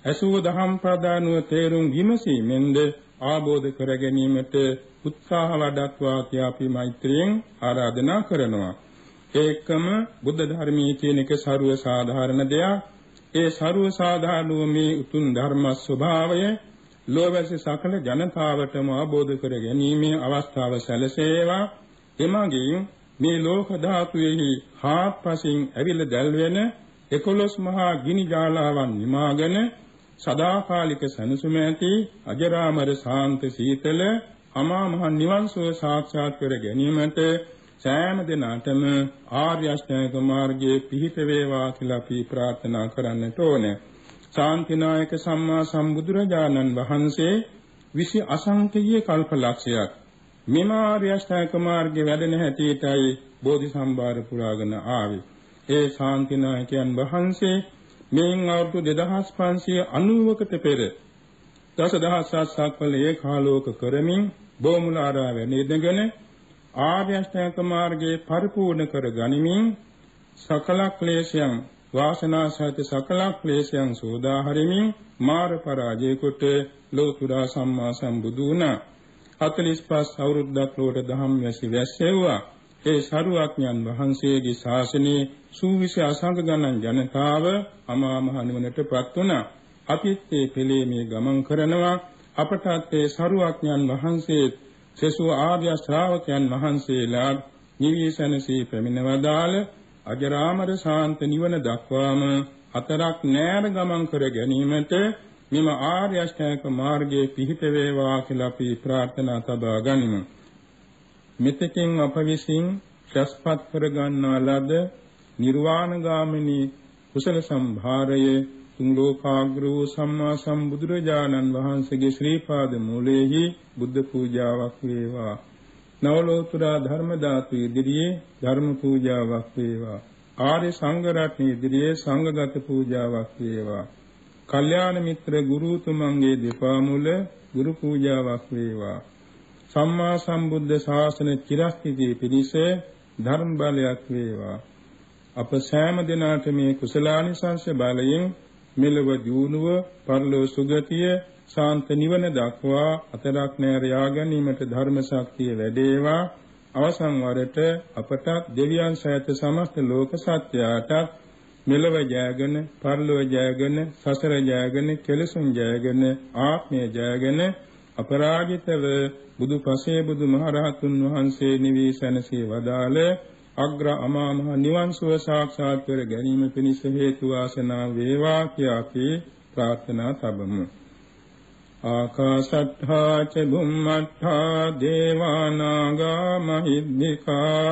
අසුව දහම් ප්‍රදානුව තේරුම් විමසීමෙන්ද ආબોධ කර ගැනීමට උත්සාහ වඩත්වා කියා අපි මෛත්‍රියෙන් ආරාධනා කරනවා. ඒකම බුද්ධ ධර්මයේ තියෙන එක ਸਰව සාධාරණ දෙයක්. ඒ ਸਰව සාධාරණ වූ මේ උතුම් ධර්ම ස්වභාවය ලෝකයේ සකල ජනතාවටම ආબોධ කර ගැනීමේ අවස්ථාව සැලසේවා. එමගින් මේ ලෝක ධාතුවේහි හාත්පසින් ඇවිල්ලා දැල්වෙන 11 මහා ගිනි ජාලාවන් නිමාගෙන සදාකාලික සනසුම ඇති අජරාමර ශාන්ත සීතල අමා මහ නිවන් සුව සාක්ෂාත් කර ගැනීමට සෑම දිනකටම ආර්ය අෂ්ටාංග මාර්ගයේ පිහිට වේවා කියලා අපි ප්‍රාර්ථනා කරන්නට ඕනේ. ශාන්තිනායක සම්මා සම්බුදුරජාණන් වහන්සේ 20 අසංඛ්‍යීය කල්පලක්ෂයක් මෙම ආර්ය අෂ්ටාංග මාර්ගයේ වැඩෙන හැටියටයි බෝධි සම්භාර පුරාගෙන ආවේ. ඒ ශාන්තිනායකයන් වහන්සේ මෙයින් අවුරුදු 2590කට පෙර දසදහසක් සක්වල ඒකාලෝක කරමින් බෝමුලාරා වැනේදගෙන ආර්ය අෂ්ටාංග මාර්ගයේ පරිපූර්ණ කර ගනිමින් සකල ක්ලේශයන් වාසනා සහිත සකල ක්ලේශයන් සෝදා හරිමින් මාර පරාජය කොට ලෝතුරා සම්මා සම්බුදු වුණා. 45 අවුරුද්දක් ලෝට දහම් වැසෙව්වා. ඒ සරුවඥන් වහන්සේගේ ශාසනයේ සූවිසි අසංඛ ගණන් ජනතාව අමා මහ නිවනටපත් වුණා. අපිත් මේ පෙළේ මේ ගමන් කරනවා. අපටත් ඒ සරුවඥන් වහන්සේ සසු ආර්ය ශ්‍රාවකයන් වහන්සේලා නිවිසනසී පැමිණවදාල අජරාමර ශාන්ත නිවන දක්වාම අතරක් නෑර ගමන් කර ගැනීමට මෙම ආර්ය අෂ්ටාංග මාර්ගයේ පිහිට වේවා කියලා අපි ප්‍රාර්ථනා තබා ගනිමු. මෙතෙකින් අප විසින් ශස්පත් කර ගන්නා ලද නිර්වාණ ගාමිනී කුසල සම්භාරයේ ලෝකාග්‍ර වූ සම්මා සම්බුදුරජාණන් වහන්සේගේ ශ්‍රී පාද මූලයේහි බුද්ධ පූජාවක් වේවා. නවලෝතුරා ධර්ම ධාතු ඉදිරියේ ධර්ම පූජාවක් වේවා. ආර්ය සංඝ රත්නයේ ඉදිරියේ සංඝගත පූජාවක් වේවා. කල්යාණ මිත්‍ර ගුරුතුමන්ගේ දෙපා මුල ගුරු පූජාවක් වේවා. සම්මා සම්බුද්ධ ශාසන චිරස්ථිතිය පිණිස ධර්ම බලයක් වේවා. අප සෑම දිනකට මේ කුසලානිසංස බලයෙන් මෙලව දියුණුව පරලෝ සුගතිය ශාන්ත නිවන දක්වා අතරක් නෑර යා ගැනීමට ධර්ම ශක්තිය වැඩේවා. අවසන් වරට අපට දෙවියන් සහිත සමස්ත ලෝක සත්‍යයට මෙලව ජයගෙන පරලෝ ජයගෙන සසර ජයගෙන කෙලසුන් ජයගෙන ආත්මය ජයගෙන අපරාජිතව බුදු පසේ බුදු මහරහතුන් වහන්සේ නිවිසනසේ වදාළ අග්‍ර අමා මහ නිවන් සුව සාක්ෂාත් කර ගැනීම පිණිස හේතු වාසනා වේවා කියා අපි ප්‍රාර්ථනා තබමු. ආකාශට්ඨා ච බුම්මට්ඨා දේවානාගා මහිද්దికා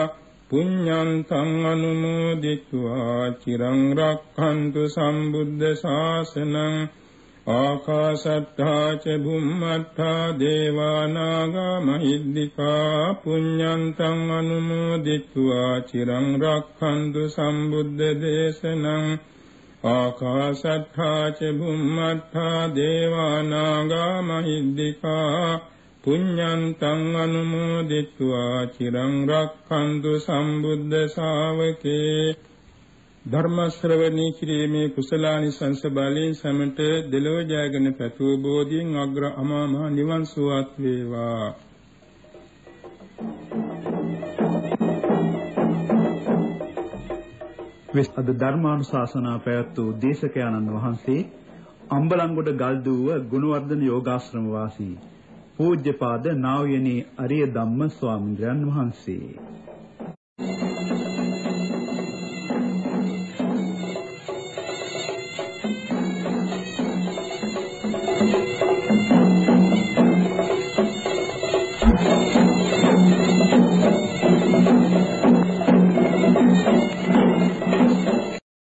පුඤ්ඤන්තං අනුමෝදිत्वा චිරං රක්ඛන්තු සම්බුද්ධ ශාසනං. ආකාශට්ඨා ච බුම්මට්ඨා දේවානාගා මහිද්దికා පුඤ්ඤන්තං අනුමෝදිत्वा චිරං රක්ඛන්තු සම්බුද්ධ දේශනං. ආකාශට්ඨා ච බුම්මට්ඨා දේවානාගා මහිද්దికා පුඤ්ඤන්තං අනුමෝදිत्वा චිරං රක්ඛන්තු සම්බුද්ධ ශාවකේ. ධර්ම ශ්‍රවණී කිරීමේ කුසලානිසංස බලයෙන් සමට දෙලොව ජයගෙන පැතුව බෝධියෙන් අග්‍ර අමා මහ නිවන් සුවත් වේවා. අද ධර්මානුශාසනා පැවැත් වූ දේශකයන්න් වහන්සේ අම්බලන්ගොඩ ගල්දුව ගුණවර්ධන යෝගාශ්‍රම වාසී පූජ්‍යපාද නා වූ අරිය ධම්ම ස්වාමීන් වහන්සේ.